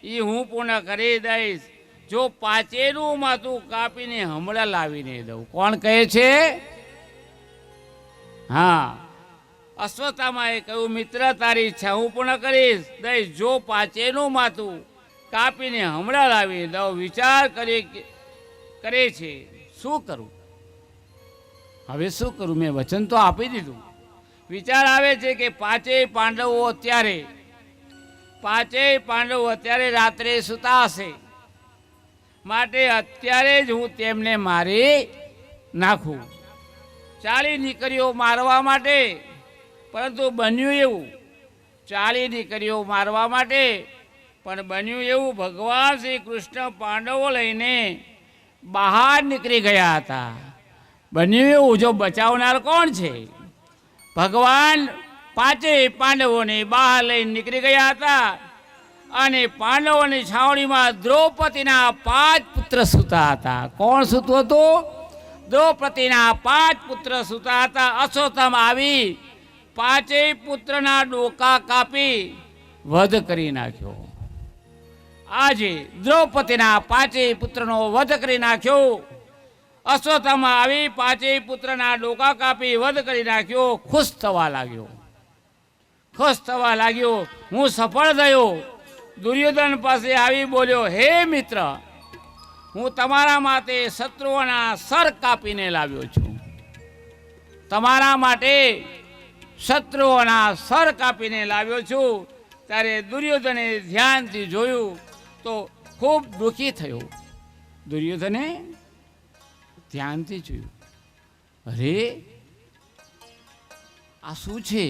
એ હું પૂર્ણ કરી દઈશ. જો 5નું માથું કાપીને હમણાં લાવીને દઉં. કોણ કહે છે? હા, અશ્વત્થામાં એ કહ્યું, મિત્ર, તારી ઈચ્છા હું પૂર્ણ કરીશ દઈશ. જો 5નું માથું કાપીને હમણાં લાવી દઉં. વિચાર કરે છે શું કરું? હવે શું કરું? મેં વચન તો આપી દીધું. વિચાર આવે છે કે 5 પાંડવો અત્યારે રાત્રે સૂતા હશે. માટે અત્યારે જ હું તેમને મારી નાખું. ચાલી નીકળ્યો મારવા માટે, પરંતુ બન્યું એવું. ચાલી નીકળ્યો મારવા માટે, પણ બન્યું એવું ભગવાન શ્રી કૃષ્ણ પાંડવો લઈને બહાર નીકળી ગયા હતા. બન્યું એવું, જો બચાવનાર કોણ છે? ભગવાન 5 પાંડવોને બહાર લઈને નીકળી ગયા હતા. અને પાંડવોની છાવણીમાં દ્રૌપદીના 5 પુત્ર સૂતા હતા. કોણ સૂતું હતું? દ્રૌપદીના 5 પુત્ર સૂતા હતા. અશ્વત્થામાં આવી 5 પુત્રના ડોકા કાપી વધ કરી નાખ્યો. આજે દ્રૌપદીના 5 પુત્રનો વધ કરી નાખ્યો. અશ્વત્થામાં આવી 5 પુત્રના ડોકા કાપી વધ કરી નાખ્યો. ખુશ થવા લાગ્યો. હું સફળ થયો. દુર્યોધન પાસે આવી બોલ્યો, હે મિત્ર, હું તમારા માટે શત્રુઓના સર કાપીને લાવ્યો છું. તમારા માટે શત્રુઓના સર કાપીને લાવ્યો છું. ત્યારે દુર્યોધને ધ્યાનથી જોયું તો ખૂબ દુઃખી થયો. દુર્યોધને ધ્યાનથી જોયું, અરે આ શું છે?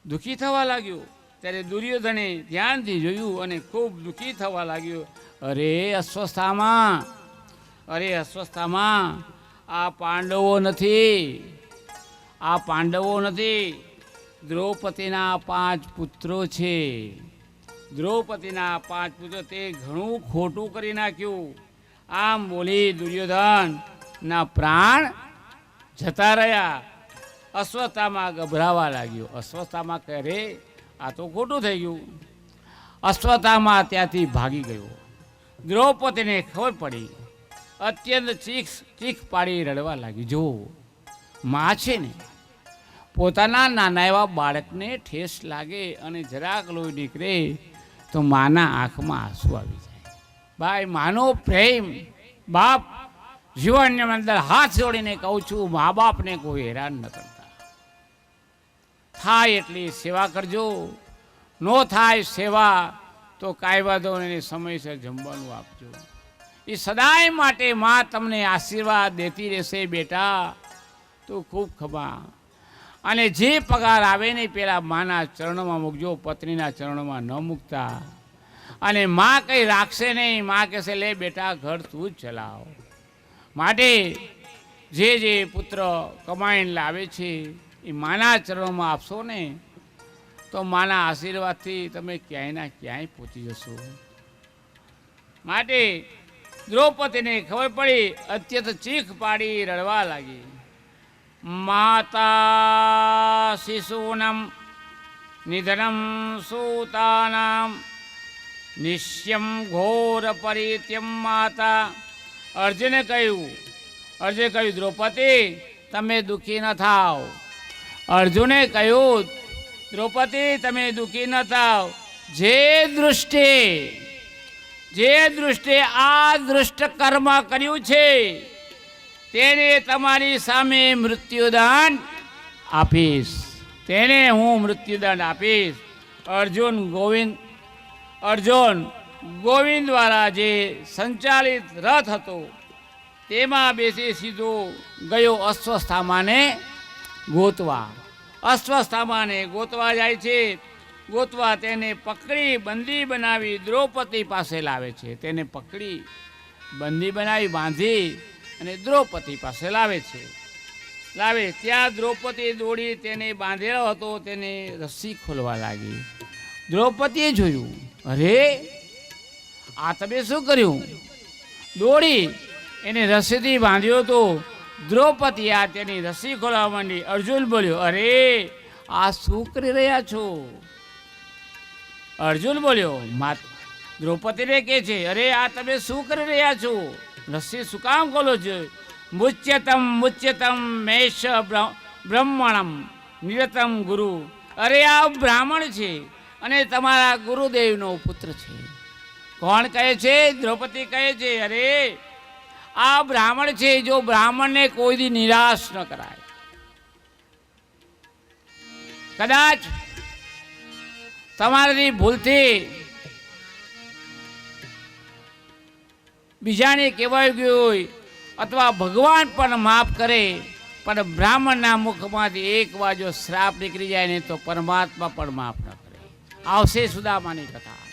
દુઃખી થવા લાગ્યો. ત્યારે દુર્યોધને ધ્યાનથી જોયું અને ખૂબ દુઃખી થવા લાગ્યો. અરે અસ્વસ્થામાં, અરે અસ્વસ્થામાં, આ પાંડવો નથી, આ પાંડવો નથી, દ્રૌપદીના 5 પુત્રો છે. દ્રૌપદીના 5 પુત્રો, તે ઘણું ખોટું કરી નાખ્યું. આમ બોલી દુર્યોધનના પ્રાણ જતા રહ્યા. અશ્વત્થામા ગભરાવા લાગ્યો. અશ્વત્થામા કહે, રે આ તો ખોટું થઈ ગયું. અશ્વત્થામા ત્યાંથી ભાગી ગયો. દ્રૌપદીને ખબર પડી, અત્યંત ચીખ પાડી રડવા લાગી. જો માં છે ને, પોતાના નાના એવા બાળકને ઠેસ લાગે અને જરાક લોહી નીકળે તો માના આંખમાં આંસુ આવી જાય. ભાઈ, માનો પ્રેમ, બાપ, જીવનની અંદર હાથ જોડીને કહું છું, મા બાપને કોઈ હેરાન ન કરતા. થાય એટલી સેવા કરજો. નો થાય સેવા તો કાંઈ વાંધો નહીં, સમયસર જમવાનું આપજો. એ સદાય માટે માં તમને આશીર્વાદ દેતી રહેશે. બેટા તો ખૂબ ખમા, અને જે પગાર આવે ને પેલા માના ચરણોમાં મૂકજો, પત્નીના ચરણોમાં ન મૂકતા. અને માં કંઈ રાખશે નહીં. માં કહેશે, લે બેટા, ઘર તું જ ચલાવ. માટે જે પુત્ર કમાઈને લાવે છે એ માના ચરણોમાં આપશો ને તો માના આશીર્વાદથી તમે ક્યાંયના ક્યાંય પહોંચી જશો. માટે દ્રૌપદીને ખબર પડી, અત્યંત ચીખ પાડી રડવા લાગી. માતા શિશુનમ નિધનમ સૂતાનામ નિશ્યમ ઘોર પરિત્યમ માતા. અર્જુને કહ્યું, દ્રૌપદી તમે દુઃખી ન થાવ. અર્જુને કહ્યું, દ્રૌપદી તમે દુઃખી ન થાવ. જે દૃષ્ટે આ દુષ્ટ કર્મ કર્યું છે તેને તમારી સામે મૃત્યુદંડ આપીશ. તેને હું મૃત્યુદંડ આપીશ. અર્જુન ગોવિંદ દ્વારા જે સંચાલિત રથ હતો તેમાં બેસી સીધો ગયો અશ્વત્થામાને ગોતવા. અશ્વત્થામાને ગોતવા જાય છે. ગોતવા તેને પકડી બંદી બનાવી દ્રૌપદી પાસે લાવે છે. તેને પકડી બંદી બનાવી બાંધી અને દ્રૌપદી પાસે લાવે છે. ત્યાં દ્રૌપદી દોડી તેને બાંધેલો હતો, તેને રસ્સી ખોલવા લાગી. દ્રૌપદીએ જોયું, અરે આ તમે શું કર્યું? દોડી એને રસ્સીથી બાંધ્યો તો દ્રૌપદી આ તેની રસ્સી ખોલવા માંડી. અર્જુન બોલ્યો, અરે આ શું કરી રહ્યા છો? અર્જુન બોલ્યો, દ્રૌપદીને કહે છે, અરે આ તમે શું કરી રહ્યા છો? રસ્સી શું કામ ખોલો છો? મુચ્યતમ મેષ બ્રહ્મણમ નિરતમ ગુરુ. અરે આ બ્રાહ્મણ છે અને તમારા ગુરુદેવનો પુત્ર છે. કોણ કહે છે? દ્રૌપદી કહે છે, અરે આ બ્રાહ્મણ છે. જો બ્રાહ્મણને કોઈ દી નિરાશ ન કરાય. કદાચ તમારી ભૂલથી બીજાને કહેવાય ગયું હોય અથવા ભગવાન પણ માફ કરે, પણ બ્રાહ્મણના મુખમાંથી એક વાર જો શ્રાપ નીકળી જાય ને તો પરમાત્મા પણ માફ ન કરે. આવશે સુદામાની કથા.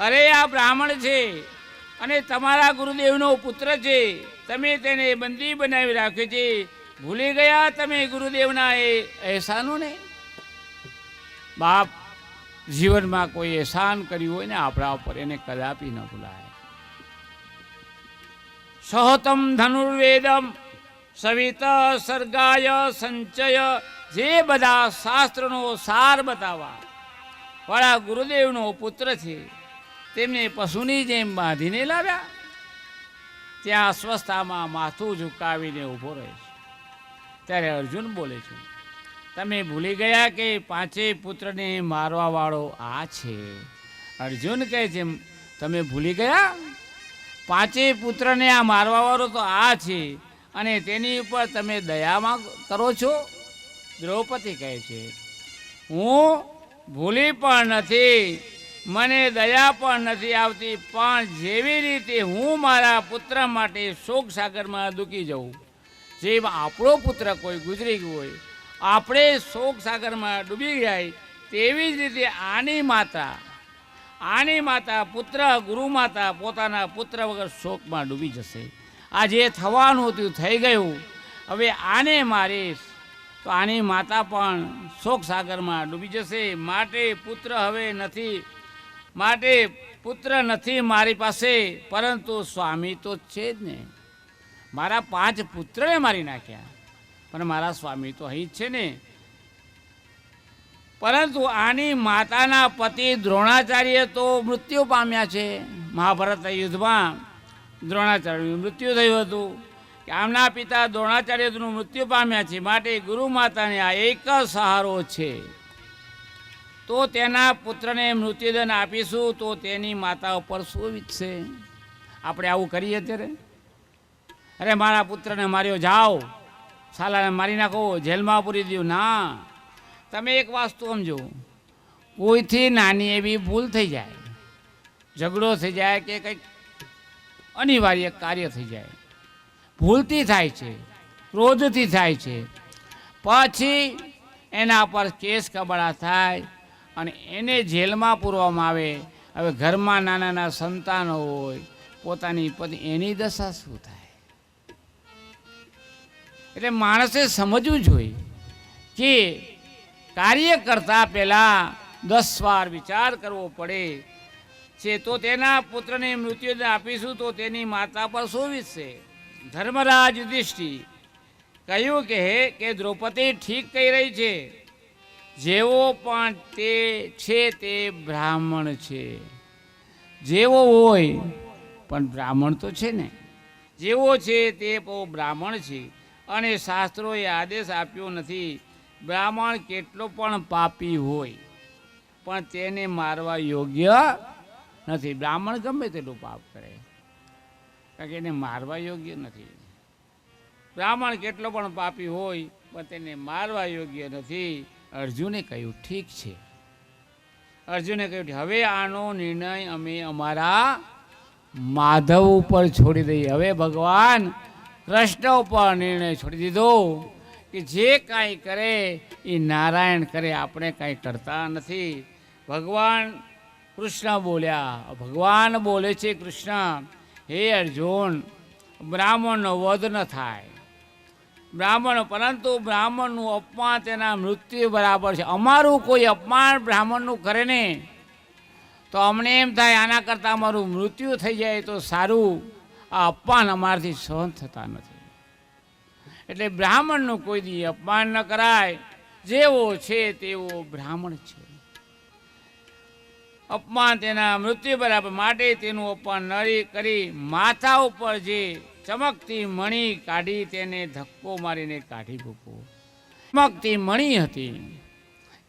અરે આ બ્રાહ્મણ છે અને તમારા ગુરુદેવનો પુત્ર છે. તમે તેને બંદી બનાવી રાખ્યો છે. ભૂલી ગયા તમે ગુરુદેવના એ અહેસાનોને? બાપ જીવનમાં કોઈ અહેસાન કર્યું હોય ને આપણા ઉપર, એને કદાપી ન ભૂલાય. સહોતમ ધનુર્વેદમ સવિત સર્ગાય સંચય, જે બધા શાસ્ત્રનો સાર બતાવવા વાળા ગુરુદેવનો પુત્ર છે તેમને પશુની જેમ બાંધીને લાવ્યા. ત્યાં અસ્વસ્થામાં માથું ઝુકાવીને ઊભો રહે છે. ત્યારે અર્જુન બોલે છે, તમે ભૂલી ગયા કે 5 પુત્રને મારવા વાળો આ છે. અર્જુન કહે છે, તમે ભૂલી ગયા? 5 પુત્રને આ મારવા વાળો તો આ છે અને તેની ઉપર તમે દયામાં કરો છો? દ્રૌપદી કહે છે, હું ભૂલી પણ નથી, મને દયા પણ નથી આવતી, પણ જેવી રીતે હું મારા પુત્ર માટે શોક સાગરમાં ડૂબી જાઉં, જેમ આપણો પુત્ર કોઈ ગુજરી ગયો હોય, આપણે શોક સાગરમાં ડૂબી ગયા, તેવી જ રીતે આની માતા પુત્ર ગુરુ માતા પોતાના પુત્ર વગર શોકમાં ડૂબી જશે. આ જે થવાનું હતું થઈ ગયું, હવે આને મારીશ તો આની માતા પણ શોક સાગરમાં ડૂબી જશે. માટે પુત્ર નથી મારી પાસે, પરંતુ સ્વામી તો છે જ ને. મારા 5 પુત્રને મારી નાખ્યા, પણ મારા સ્વામી તો અહીં જ છે ને. પરંતુ આની માતાના પતિ દ્રોણાચાર્ય તો મૃત્યુ પામ્યા છે. મહાભારતના યુદ્ધમાં દ્રોણાચાર્યનું મૃત્યુ થયું હતું, કે આમના પિતા દ્રોણાચાર્યનું મૃત્યુ પામ્યા છે. માટે ગુરુ માતાને આ એક જ સહારો છે. તો તેના પુત્રને મૃત્યુદંડ આપીશું તો તેની માતા ઉપર શું વીતશે? આપણે આવું કરીએ અત્યારે? અરે મારા પુત્રને માર્યો, જાઓ સાલાને મારી નાખો, જેલમાં પૂરી દો. ના, તમે એક વસ્તુ સમજો, કોઈથી નાની એવી ભૂલ થઈ જાય, ઝઘડો થઈ જાય કે કંઈક અનિવાર્ય કાર્ય થઈ જાય, ભૂલથી થાય છે, ક્રોધથી થાય છે, પછી એના પર કેસ કબડા થાય અને એને જેલમાં પૂરવામાં આવે. હવે ઘરમાં નાના નાના સંતાનો હોય, પોતાની પત્ની, એની દશા શું થાય? એટલે માણસે સમજવું જોઈએ કે કાર્ય કરતાં પહેલાં 10 વાર વિચાર કરવો પડે છે. તો તેના પુત્રને મૃત્યુદંડ આપીશું તો તેની માતા પર શું વીતશે? ધર્મરાજ યુધિષ્ઠિર કહ્યું કે દ્રૌપદી ઠીક કહી રહી છે, જેવો પણ તે છે તે બ્રાહ્મણ છે. જેવો હોય પણ બ્રાહ્મણ તો છે ને, જેવો છે તે બ્રાહ્મણ છે. અને શાસ્ત્રોએ આદેશ આપ્યો નથી, બ્રાહ્મણ કેટલો પણ પાપી હોય પણ તેને મારવા યોગ્ય નથી. બ્રાહ્મણ ગમે તેટલું પાપ કરે, કારણ કે એને મારવા યોગ્ય નથી. બ્રાહ્મણ કેટલો પણ પાપી હોય પણ તેને મારવા યોગ્ય નથી. અર્જુને કહ્યું ઠીક છે. અર્જુને કહ્યું હવે આનો નિર્ણય અમે અમારા માધવ ઉપર છોડી દઈએ. હવે ભગવાન કૃષ્ણ ઉપર નિર્ણય છોડી દીધો કે જે કાંઈ કરે એ નારાયણ કરે, આપણે કાંઈ કરતા નથી. ભગવાન કૃષ્ણ બોલ્યા, ભગવાન બોલે છે કૃષ્ણ, હે અર્જુન, બ્રાહ્મણનો વધ ન થાય. પરંતુ બ્રાહ્મણનું અપમાન તેના મૃત્યુ બરાબર છે. અમારું કોઈ અપમાન બ્રાહ્મણનું કરે ને તો અમને એમ થાય આના કરતાં અમારું મૃત્યુ થઈ જાય તો સારું. આ અપમાન અમારાથી સહન થતા નથી. એટલે બ્રાહ્મણનું કોઈ દી અપમાન ન કરાય. જેવો છે તેવો બ્રાહ્મણ છે. અપમાન તેના મૃત્યુ બરાબર. માટે તેનું અપમાન ન કરી માથા ઉપર જે ચમકતી મણી કાઢી તેને ધક્કો મારીને કાઢી મૂકો. ચમકતી મણી હતી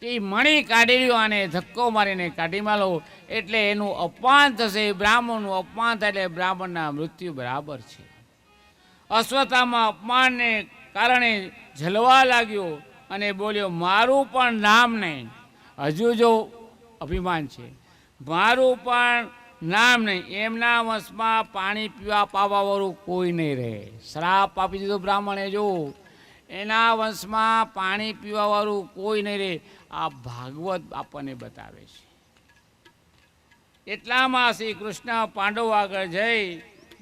એ મણી કાઢી લ્યો અને ધક્કો મારીને કાઢી માલો, એટલે એનું અપમાન થશે. બ્રાહ્મણનું અપમાન થાય એટલે બ્રાહ્મણના મૃત્યુ બરાબર છે. અશ્વત્થામા અપમાનને કારણે જલવા લાગ્યો અને બોલ્યો મારું પણ નામ નહીં. હજુ જો અભિમાન છે, મારું પણ નામ નહીં. એમના વંશમાં પાણી પીવા પાવાવાળું કોઈ નહીં રહે. શ્રાપ આપી દીધો બ્રાહ્મણે, જો એના વંશમાં પાણી પીવાવાળું કોઈ નહીં રહે. આ ભાગવત આપણને બતાવે છે. એટલામાં શ્રી કૃષ્ણ પાંડવો આગળ જઈ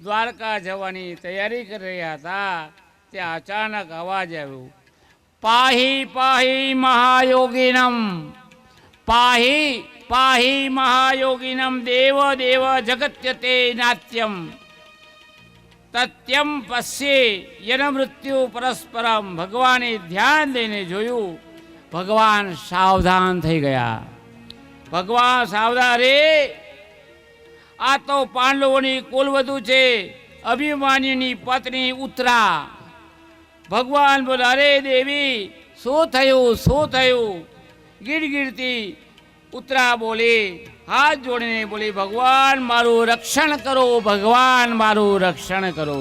દ્વારકા જવાની તૈયારી કરી રહ્યા હતા. ત્યાં અચાનક અવાજ આવ્યો, પાહી પાહી મહાયોગીનમ, પાહી પાહી મહાયોગીનમ, દેવ દેવ જગત્યતે નાત્યમ તત્યમ પશ્યે યન મૃત્યુ પરસ્પરમ. ભગવાને ધ્યાન દઈને જોયું, ભગવાન સાવધાન થઈ ગયા. ભગવાન સાવધાન રે, આ તો પાંડવોની કુલવધુ છે, અભિમાન્યુની પત્ની ઉત્તરા. ભગવાન બોલે, અરે દેવી શું થયું, શું થયું? ગીડગીડતી ઉત્તરા બોલી, હાથ જોડીને બોલી, ભગવાન મારું રક્ષણ કરો, ભગવાન મારું રક્ષણ કરો.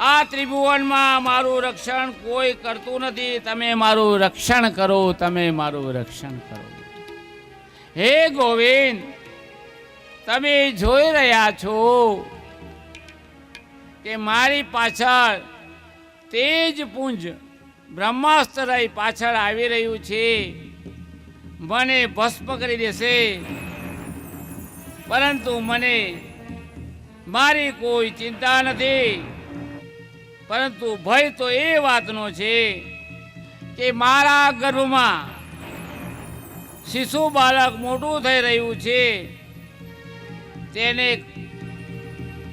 આ ત્રિભુવનમાં મારું રક્ષણ કોઈ કરતું નથી. તમે મારું રક્ષણ કરો, તમે મારું રક્ષણ કરો. હે ગોવિંદ, તમે જોઈ રહ્યા છો કે મારી પાછળ તેજ પુંજ બ્રહ્માસ્ત્ર પાછળ આવી રહ્યું છે, મને ભસ્મ કરી દેશે. પરંતુ મને મારી કોઈ ચિંતા નથી. પરંતુ ભય તો એ વાતનો છે કે મારા ગર્ભમાં શિશુ બાળક મોટું થઈ રહ્યું છે,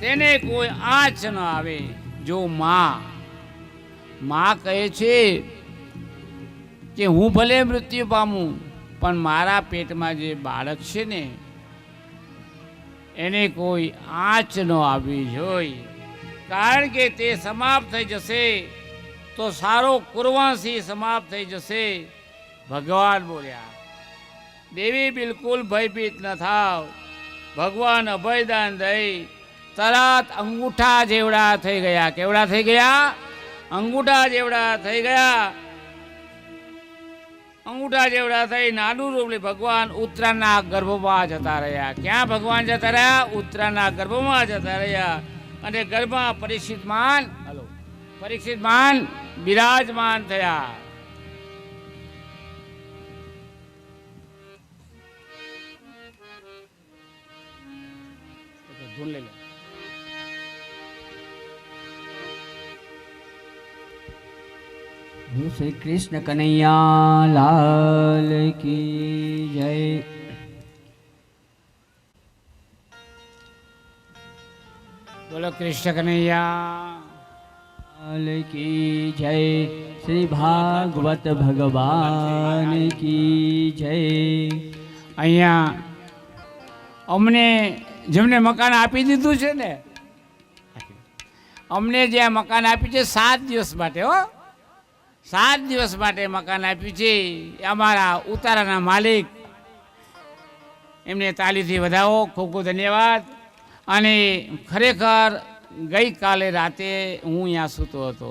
તેને કોઈ આંચ ન આવે. જો માં કહે છે કે હું ભલે મૃત્યુ પામું, પણ મારા પેટમાં જે બાળક છે ને એને કોઈ આંચ ન આવવી જોઈએ. કારણ કે તે સમાપ્ત થઈ જશે તો સારો કુર્વાસી સમાપ્ત થઈ જશે. ભગવાન બોલ્યા. દેવી બિલકુલ ભયભીત ન થાવ. ભગવાન અભયદાન દઈ તરત અંગૂઠા જેવડા થઈ ગયા. કેવડા થઈ ગયા? અંગૂઠા જેવડા થઈ ગયા. અંગૂઠા જેવડા થઈ નાનું રૂપ લઈ ભગવાન ઉત્તરાના ગર્ભમાં જતા રહ્યા. ક્યાં ભગવાન જતા રહ્યા? ઉત્તરાના ગર્ભમાં જતા રહ્યા. અને ગર્ભમાં પરીક્ષિત માન બિરાજમાન થયા. ધૂન લઈ લો. શ્રી કૃષ્ણ કનૈયા લાલ કી જય. બોલો કૃષ્ણ કનૈયા લાલ કી જય. શ્રી ભાગવત ભગવાન કી જય. અહીંયા અમને જેમને મકાન આપી દીધું છે ને, અમને જે આ મકાન આપ્યું છે 7 દિવસ માટે, 7 દિવસ માટે મકાન આપ્યું છે. અમારા ઉતારાના માલિક, એમને તાલીથી વધાવો. ખૂબ ખૂબ ધન્યવાદ. અને ખરેખર ગઈકાલે રાતે હું અહીંયા સૂતો હતો.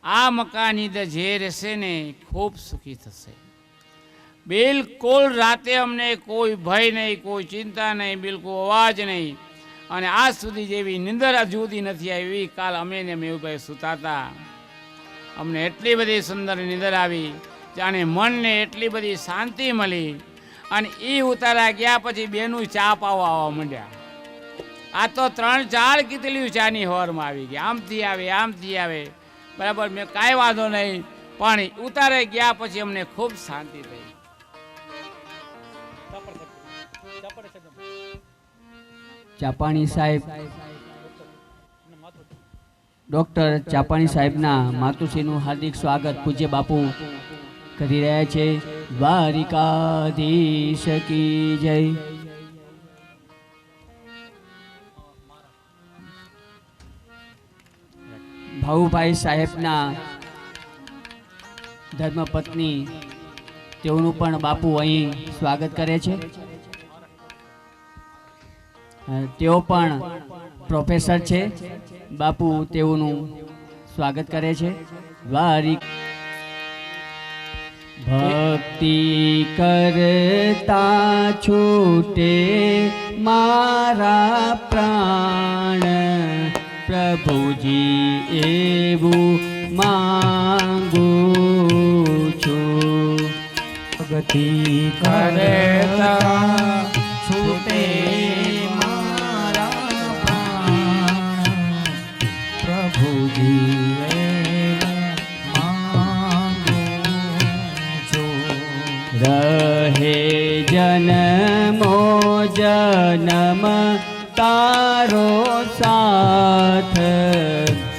આ મકાનની અંદર જે રહેશે ને ખૂબ સુખી થશે. બિલકુલ રાતે અમને કોઈ ભય નહીં, કોઈ ચિંતા નહીં, બિલકુલ અવાજ નહીં. અને આજ સુધી જેવી નિંદર હજુ સુધી નથી આવી. કાલ અમે ને મેહુભાઈ સૂતા હતા, અમને એટલી બધી સુંદર નિંદર આવી, જાણે મનને એટલી બધી શાંતિ મળી. અને એ ઉતારા ગયા પછી બેનું ચા પાવા આવવા માંડ્યા. આ તો 3-4 કીટલીઓ ચાની હોરમાં આવી ગયા. આમથી આવે, આમથી આવે. બરાબર, મેં કાંઈ વાંધો નહીં. પણ ઉતારે ગયા પછી અમને ખૂબ શાંતિ થઈ. ચાપાણી સાહેબ, ડોક્ટર ચાપાણી સાહેબના માતુશ્રીનું હાર્દિક સ્વાગત પૂજ્ય બાપુ કરી રહ્યા છે. દ્વારિકાધીશ કી જય. ભાઉભાઈ સાહેબના ધર્મપત્ની, તેઓનું પણ બાપુ અહીં સ્વાગત કરે છે. તેઓ પણ પ્રોફેસર છે. બાપુ તેઓનું સ્વાગત કરે છે. ભક્તિ કરતા છૂટે મારા પ્રાણ, પ્રભુજી એવું માંગુ છું. ભક્તિ કરતા છૂટે રહે જન્મો જન્મ તારો સાથ,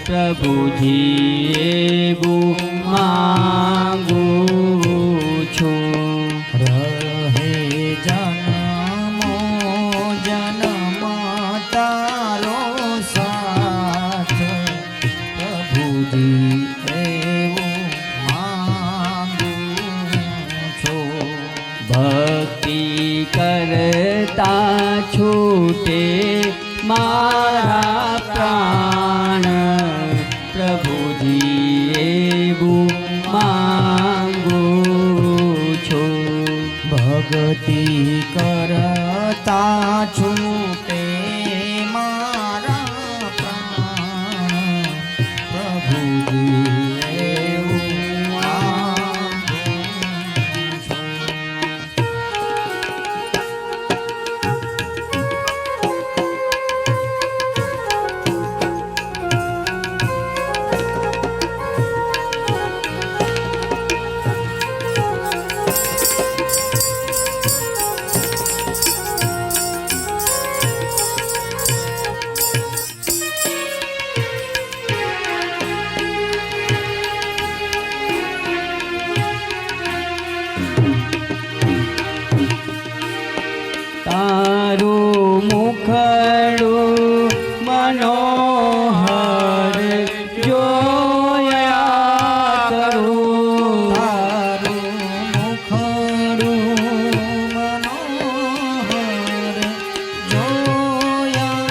પ્રભુજી એવું માંગુ છું. રહે જન્મો જન્મ તારો સાથ, પ્રભુજી ભક્તિ કરતા છૂટે મારા પ્રાણ, ભક્તિ કરતા છૂટે મારા પ્રાણ પ્રભુજી એવું માગું છું. તારું મુખડું મનોહર જોયા કરું. તારું મુખડું મનોહર જોયા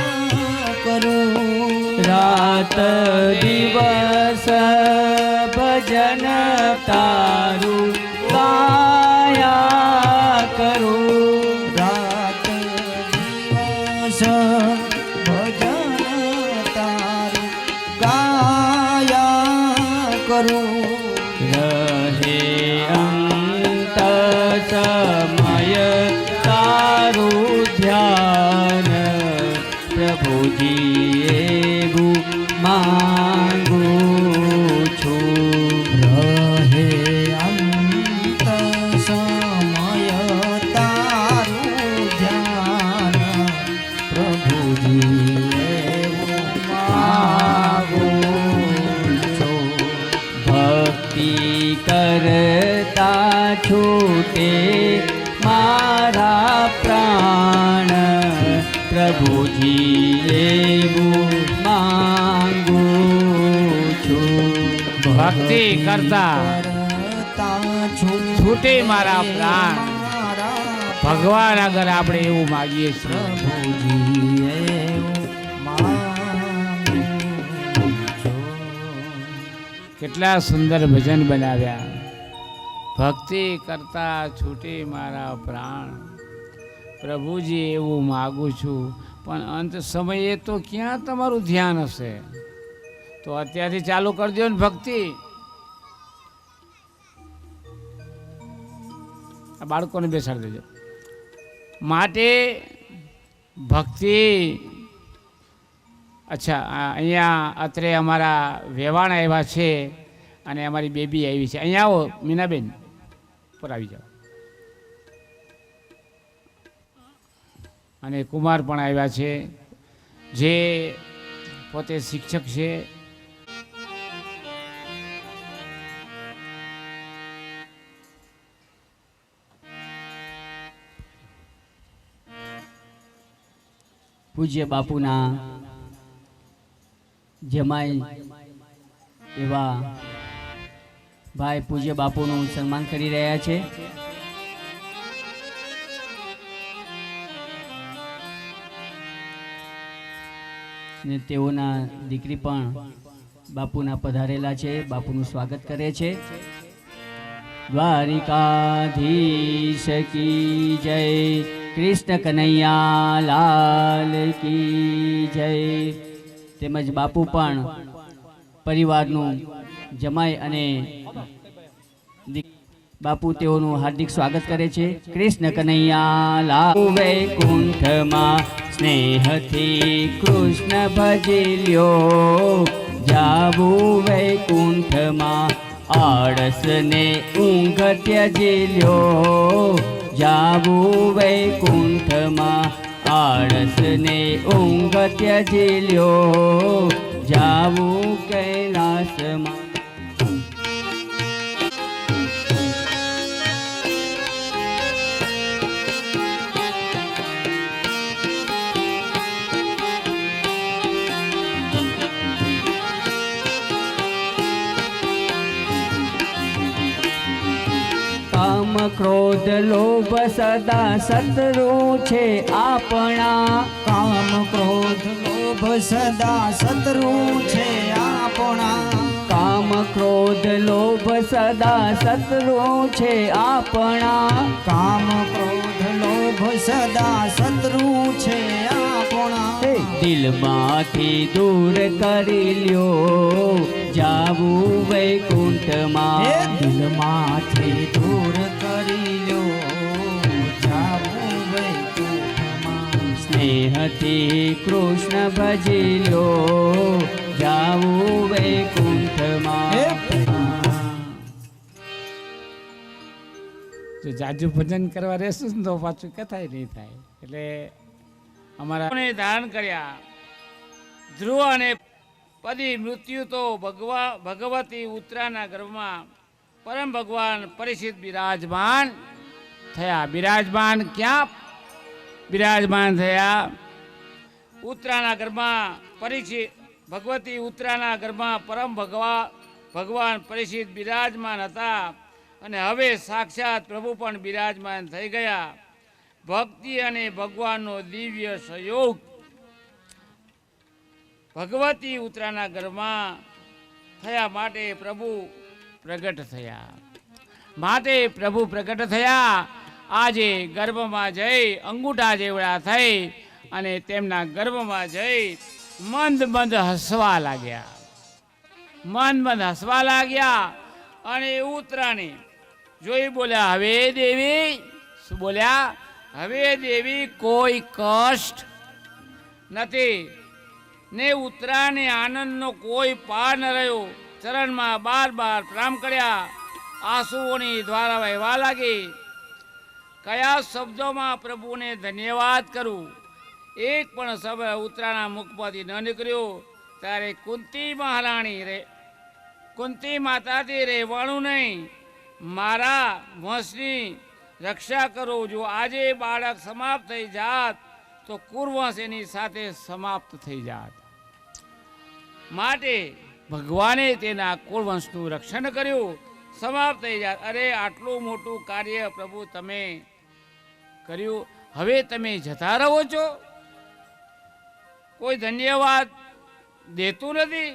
કરું. રાત દિવસ ભજન તારું ગાયા કરું. રાત દિવસ ભજન તારું ગાયા કરું. રહે અંત સમય તારું ધ્યાન પ્રભુજી એવું માંગુ છું. રહે અંત સમય તારું ધ્યાન પ્રભુજી એવું માગું છું. ભક્તિ કરતા છૂટે મારા પ્રાણ પ્રભુજી એવું માંગુ છું. ભક્તિ કરતા છૂટે મારા પ્રાણ ભગવાન આગળ આપણે એવું માગીએ છીએ. પ્રભુજી એવું માગું છું. કેટલા સુંદર ભજન બનાવ્યા. ભક્તિ કરતા છૂટે મારા પ્રાણ પ્રભુજી એવું માગું છું. પણ અંત સમયે તો ક્યાં તમારું ધ્યાન હશે? તો અત્યારથી ચાલુ કરજો ને ભક્તિ. આ બાળકોને બેસાડી દેજો. માટે ભક્તિ. અચ્છા, અહીંયા અત્રે અમારા વેવાણ આવ્યા છે અને અમારી બેબી આવી છે. અહીંયા આવો મીનાબેન, પર આવી જાઓ. અને કુમાર પણ આવ્યા છે, જે પોતે શિક્ષક છે. પૂજ્ય બાપુના જમાઈ એવા ભાઈ પૂજ્ય બાપુનું સન્માન કરી રહ્યા છે. ને તેઓના દીકરી પણ બાપુના પધારેલા છે, બાપુનું સ્વાગત કરે છે. દ્વારિકાધીશ કી જય, કૃષ્ણ કનૈયા લાલ કી જય. તેમજ બાપુ પણ પરિવારનું જમાઈ અને બાપુ તેઓનું હાર્દિક સ્વાગત કરે છે. કૃષ્ણ કનૈયા લાલ. વૈકુંઠમાં સ્નેહથી કૃષ્ણ ભજી લ્યો, જાવું વૈકુંઠમાં આળસને ઊંઘ ત્યજી લ્યો, જાવું વૈકુંઠમાં આળસને ઊંઘ ત્યજી લ્યો, જાવું કૈલાસમાં. કામ ક્રોધ લોભ સદા શત્રુ છે આપણા, કામ ક્રોધ લોભ સદા શત્રુ છે આપણા. કામ કામ ક્રોધ લોભ સદા શત્રુ છે આપણા. કામ ક્રોધ લોભ સદા શત્રુ છે આપણા. દિલમાંથી દૂર કરી લ્યો જાવું હે વૈકુંઠમાં. દિલમાંથી દૂર કરી લ્યો જાવું વૈકુંઠમાં. સ્નેહથી કૃષ્ણ ભજી લો જાવું વૈકુંઠમાં. જો જાજુ ભજન કરવા રહેશું ને તો પાછું કથાય નહીં થાય. એટલે અમારા ધારણ કર્યા ધ્રુવ અને પદી મૃત્યુ તો ભગવતી ઉત્તરાના ગર્ભમાં પરમ ભગવાન પરિષિત બિરાજમાન થયા. બિરાજમાન ક્યાં બિરાજમાન થયા? ઉત્તરાના ગર્ભમાં પરિષિત ભગવતી ઉત્તરાના ગર્ભમાં પરમ ભગવાન પરિષિત બિરાજમાન હતા. અને હવે સાક્ષાત પ્રભુ પણ બિરાજમાન થઈ ગયા. ભક્તિ અને ભગવાનનો દિવ્ય સહયોગ ભગવતી ઉત્તરાના ગર્ભમાં થયા માટે પ્રભુ પ્રગટ થયા. આજે ગર્ભમાં જઈ અંગૂઠા જેવડા થઈ અને તેમના ગર્ભમાં જઈ મંદ હસવા લાગ્યા. અને ઉત્તરાને જોઈ બોલ્યા, હવે દેવી. શું બોલ્યા? હવે દેવી કોઈ કષ્ટ નથી ને ઉત્તરાને આનંદનો કોઈ પાર ન રહ્યો. ચરણમાં બાર પ્રણામ કર્યા. આંસુઓની દ્વારા વહેવા લાગી. કયા શબ્દોમાં પ્રભુને ધન્યવાદ કરું? એક પણ શબ્દ ઉત્તરાના મુખમાંથી ન નીકળ્યો. ત્યારે કુંતી માતાથી રહેવાનું નહીં. મારા વંશની રક્ષા કરો. જો આજે બાળક સમાપ્ત થઈ જાત તો કુરવંશ એની સાથે સમાપ્ત થઈ જાત. માટે ભગવાને તેના કુરવંશનું રક્ષણ કર્યું, સમાપ્ત થઈ જાત. અરે આટલું મોટું કાર્ય પ્રભુ તમે કર્યું, હવે તમે જતા રહો છો? કોઈ ધન્યવાદ દેતું નથી.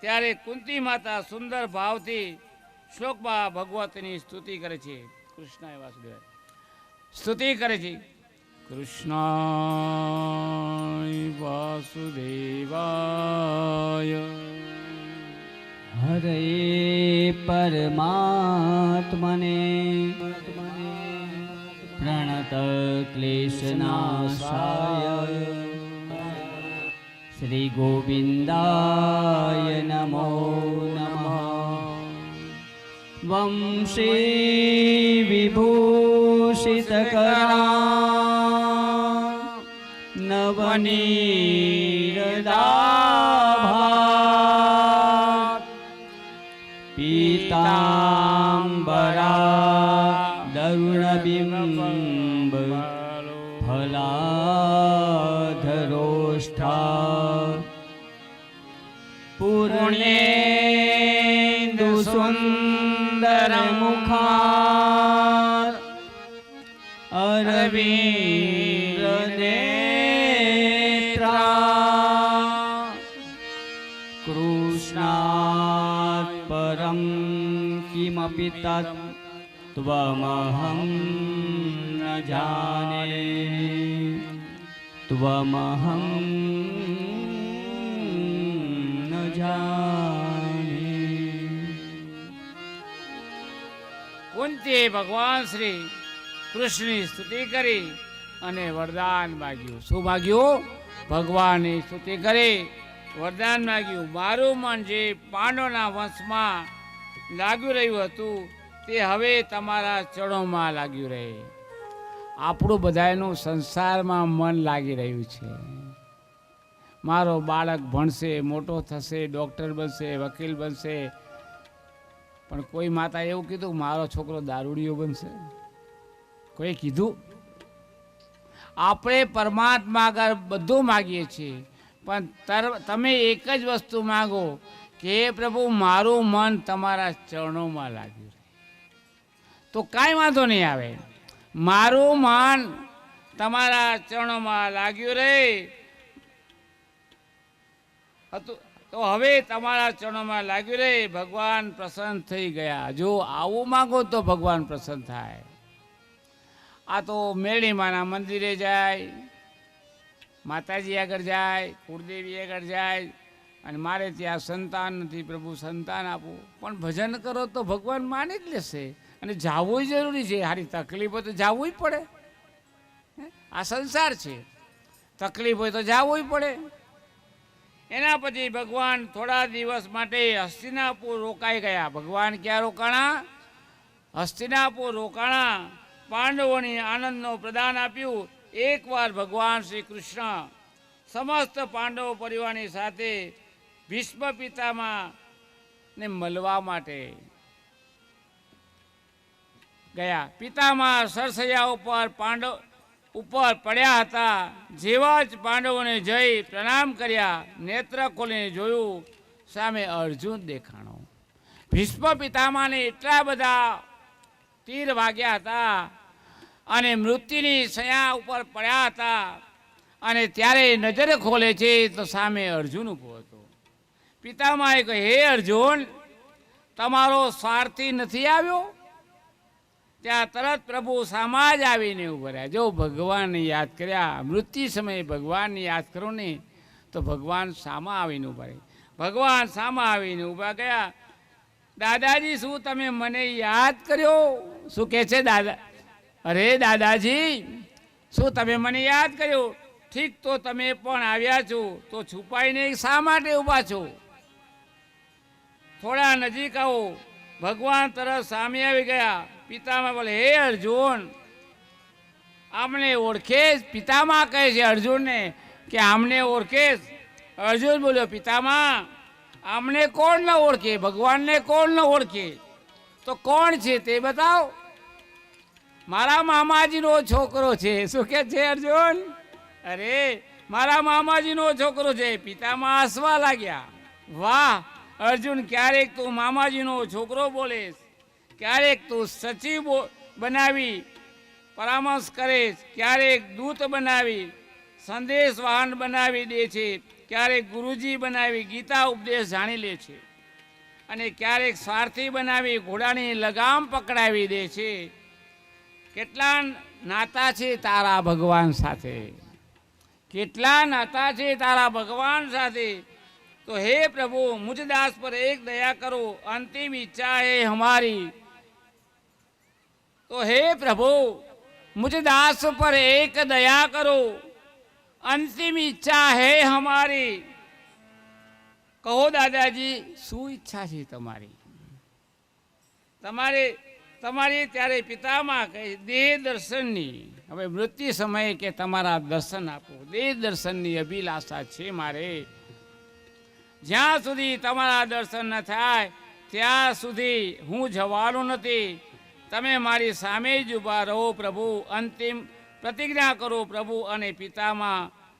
ત્યારે કુંતી માતા સુંદર ભાવથી શ્લોકમાં ભગવતની સ્તુતિ કરે છે. કૃષ્ણાય વાસુદેવ સ્તુતિ કરે છે. કૃષ્ણાય વાસુદેવાય હરે પરમાત્મને પ્રણત ક્લેશનાશાય શ્રી ગોવિંદાય નમો નમઃ. વંશી વિભૂષિતકરા નવનીરદાભા પીતાંબરા દરુણબિંબ ફલાધરોષ્ઠા પૂર્ણેન્દુ સુંદર મુખા અરવિંદ નેત્રા કૃષ્ણાત પરમ કિમપિ તત્ત્વમહં ન જાને ત્વમહં ન જાને. કુંતીએ ભગવાન શ્રી કૃષ્ણની સ્તુતિ કરી અને વરદાન માગ્યું. શું માગ્યું? ભગવાનની સ્તુતિ કરી વરદાન માગ્યું. મારું મન જે પાંડવોના વંશમાં લાગ્યું રહ્યું હતું તે હવે તમારા ચરણોમાં લાગ્યું રહે. આપણું બધાનું સંસારમાં મન લાગી રહ્યું છે. મારો બાળક ભણશે, મોટો થશે, ડૉક્ટર બનશે, વકીલ બનશે. પણ કોઈ માતા એવું કીધું મારો છોકરો દારૂડિયો બનશે? કોઈ કીધું? આપણે પરમાત્મા આગળ બધું માગીએ છીએ, પણ તમે એક જ વસ્તુ માગો કે હે પ્રભુ મારું મન તમારા ચરણોમાં લાગ્યું રહે, તો કાંઈ વાંધો નહીં આવે. મારું મન તમારા ચરણોમાં લાગ્યું રહે હતું તો તો હવે તમારા ચરણોમાં લાગ્યું રે, ભગવાન પ્રસન્ન થઈ ગયા. જો આવું માંગો તો ભગવાન પ્રસન્ન થાય. આ તો મેળીમાના મંદિરે જાય, માતાજી આગળ જાય, કુળદેવી આગળ જાય, અને મારે ત્યાં સંતાન નથી પ્રભુ સંતાન આપો. પણ ભજન કરો તો ભગવાન માની જ લેશે. અને જાવું જરૂરી છે. હારી તકલીફ હોય તો જાવું પડે. આ સંસાર છે, તકલીફ હોય તો જાવું પડે. એના પછી ભગવાન થોડા દિવસ માટે હસ્તિનાપુર રોકાઈ ગયા. ભગવાન ક્યાં રોકાણા? હસ્તિનાપુર રોકાણા. પાંડવોની આનંદનો પ્રદાન આપ્યું. એકવાર ભગવાન શ્રી કૃષ્ણ સમસ્ત પાંડવ પરિવારની સાથે ભીષ્મ પિતામહ ને મળવા માટે ગયા. પિતામહ સરસૈયા ઉપર પડ્યા હતા. જેવા જ પાંડવોને જઈ પ્રણામ કર્યા, નેત્ર ખોલીને જોયું, સામે અર્જુન દેખાણો. ભીષ્મ પિતામહને એટલા બધા તીર વાગ્યા હતા અને મૃત્યુની શૈયા ઉપર પડ્યા હતા. અને ત્યારે નજર ખોલે છે તો સામે અર્જુન ઊભો હતો. પિતામહે કહ્યું, હે અર્જુન, તમારો સ્વાર્થી નથી આવ્યો? ત્યાં તરત પ્રભુ સામા જ આવીને ઉભા રહ્યા. જો ભગવાનને યાદ કર્યા, મૃત્યુ સમયે ભગવાનને યાદ કરો ને તો ભગવાન સામા આવીને ઉભા રહે. ભગવાન સામા આવીને ઉભા ગયા. દાદાજી, શું તમે મને યાદ કર્યો? શું કહે છે દાદા? અરે દાદાજી, શું તમે મને યાદ કર્યો? ઠીક, તો તમે પણ આવ્યા છો, તો છુપાઈને શા માટે ઊભા છો? થોડા નજીક આવો. ભગવાન તરફ સામે આવી ગયા. પિતામહ બોલે, હે અર્જુન, આમને ઓળખેશ? પિતામહ કહે છે અર્જુનને કે આમને ઓળખેશ? અર્જુન બોલ્યો, પિતામહ, આમને કોણ ન ઓળખે? ભગવાનને કોણ ન ઓળખે? તો કોણ છે તે બતાવો. મારા મામાજીનો છોકરો છે. શું કે છે અર્જુન? અરે, મારા મામાજીનો છોકરો છે. પિતામહ હસવા લાગ્યા. વાહ અર્જુન, ક્યારેક તું મામાજીનો છોકરો બોલેશ, ક્યારેક તું સચિવ બનાવી પરામર્શ કરે, ક્યારેક દૂત બનાવી સંદેશ વાહન બનાવી દે છે, ક્યારેક ગુરુજી બનાવી ગીતા ઉપદેશ જાણી લે છે, અને ક્યારેક સ્વાર્થી બનાવી ઘોડાની લગામ પકડાવી દે છે. કેટલા નાતા છે તારા ભગવાન સાથે, કેટલા નાતા છે તારા ભગવાન સાથે. તો હે પ્રભુ, મુझ દાસ પર એક દયા કરો, અંતિમ ઈચ્છા है हमारी. तो हे प्रभु, मुझ दास पर एक दया करो, अंतिम इच्छा है हमारी. કહો દાદાજી, શું ઈચ્છા છે તમારી? તમારી ત્યારે પિતામહ કહે, દેહ દર્શનની. હવે મૃત્યુ સમયે કે તમારા દર્શન આપો, દેહ દર્શનની અભિલાષા છે મારે. જ્યાં સુધી તમારા દર્શન ન થાય ત્યાં સુધી હું જવાનો નથી. તમે મારી સામે જ ઊભા રહો પ્રભુ. અંતિમ પ્રતિજ્ઞા કરો પ્રભુ. અને પિતામહ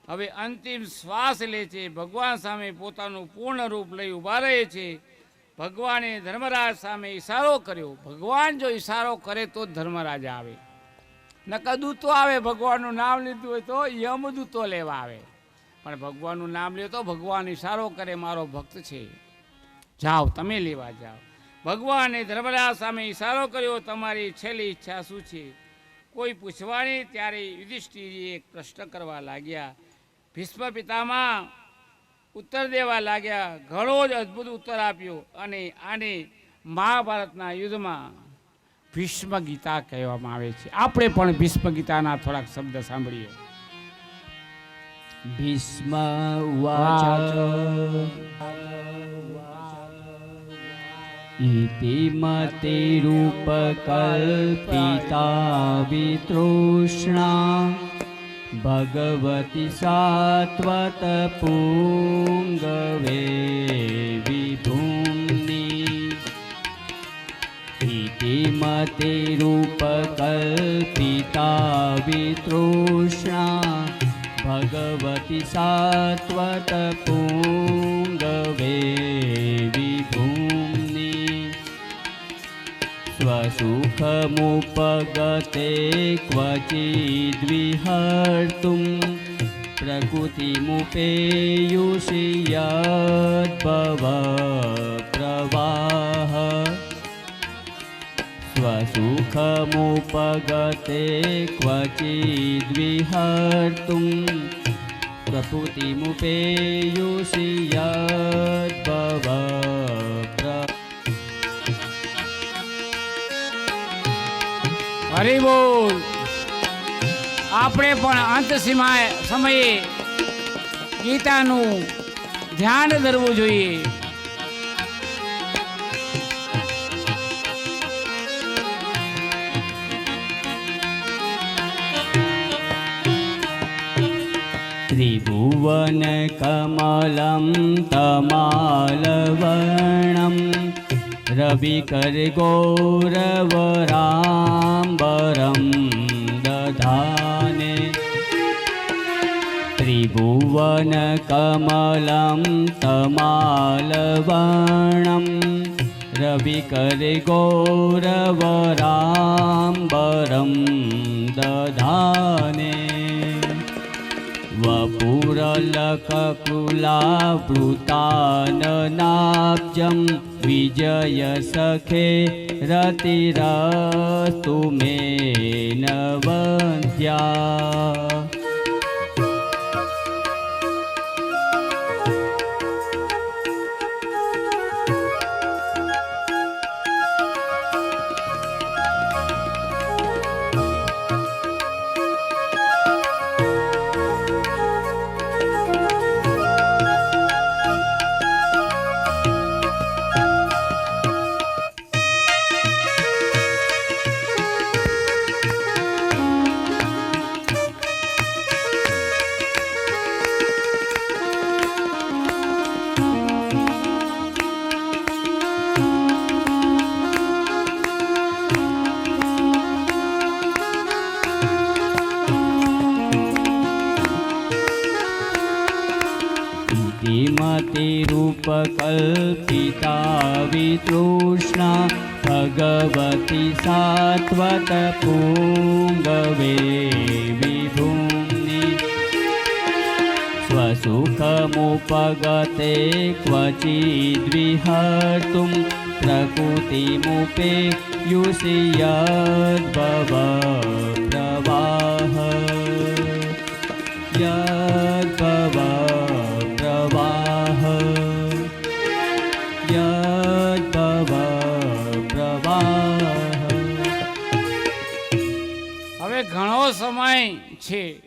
હવે અંતિમ શ્વાસ લે છે. ભગવાન સામે પોતાનું પૂર્ણ રૂપ લઈ ઊભા રહે છે. ભગવાને ધર્મરાજ સામે ઈશારો કર્યો. ભગવાન જો ઈશારો કરે તો ધર્મરાજ આવે, નકર દૂતો આવે. ભગવાનનું નામ લીધું હોય તો યમદૂતો લેવા આવે. પણ ભગવાનનું નામ લે તો ભગવાન ઈશારો કરે, મારો ભક્ત છે, જાઓ, તમે લેવા જાઓ. ભગવાને ધર્મરાજ સામે ઈશારો કર્યો, તમારી છેલ્લી ઈચ્છા શું છે? કોઈ પૂછવાની. ત્યારે યુધિષ્ઠિરજી એક પ્રશ્ન કરવા લાગ્યા. ભીષ્મ પિતામહ ઉત્તર દેવા લાગ્યા. ઘણો જ અદ્ભુત ઉત્તર આપ્યો. અને આને મહાભારતના યુદ્ધમાં ભીષ્મ ગીતા કહેવામાં આવે છે. આપણે પણ ભીષ્મ ગીતાના થોડાક શબ્દ સાંભળીએ. ભીષ્મ ઉવાચ ઇતિ મતે રૂપકલ્પિતા વિતૃષ્ણા ભગવતી સાત્વત પુંગવે વિભૂમ્ની. ઇતિ મતે રૂપકલ્પિતા વિતૃષ્ણા ભગવતી સાત્વત પુંગવે વિભૂમ્ની. સ્વસુખમુપગતે ક્વચિદ્વિહર્તું प्रकृतिमुपेयुषि यद्भव प्रवाह स्वसुखमुपगते क्वचिद्विहर्तुं प्रकृतिमुपेयुषि यद्भव હરિ બોલ. આપણે પણ અંત સમયે ગીતાનું ધ્યાન ધરવું જોઈએ. त्रिभुवन कमलं तमालवर्णं रविकर गौरवराम्बरं दधाने त्रिभुवन कमलं तमालवर्णं रविकर गौरवराम्बरं दधाने वपुरलककुलावृताननाब्जं विजयसखे रतिरस्तु मे नवद्या रूपकल्पिता वितृष्णा भगवती सात्वत पुंगवे विभूम्नि स्वसुखमुपगते क्वचिद्विहर्तुं प्रकृतिमुपेयुषि यद्भव प्रवाह यद्भव प्रवाह यद्भव प्रवाह. હવે ઘણો સમય છે.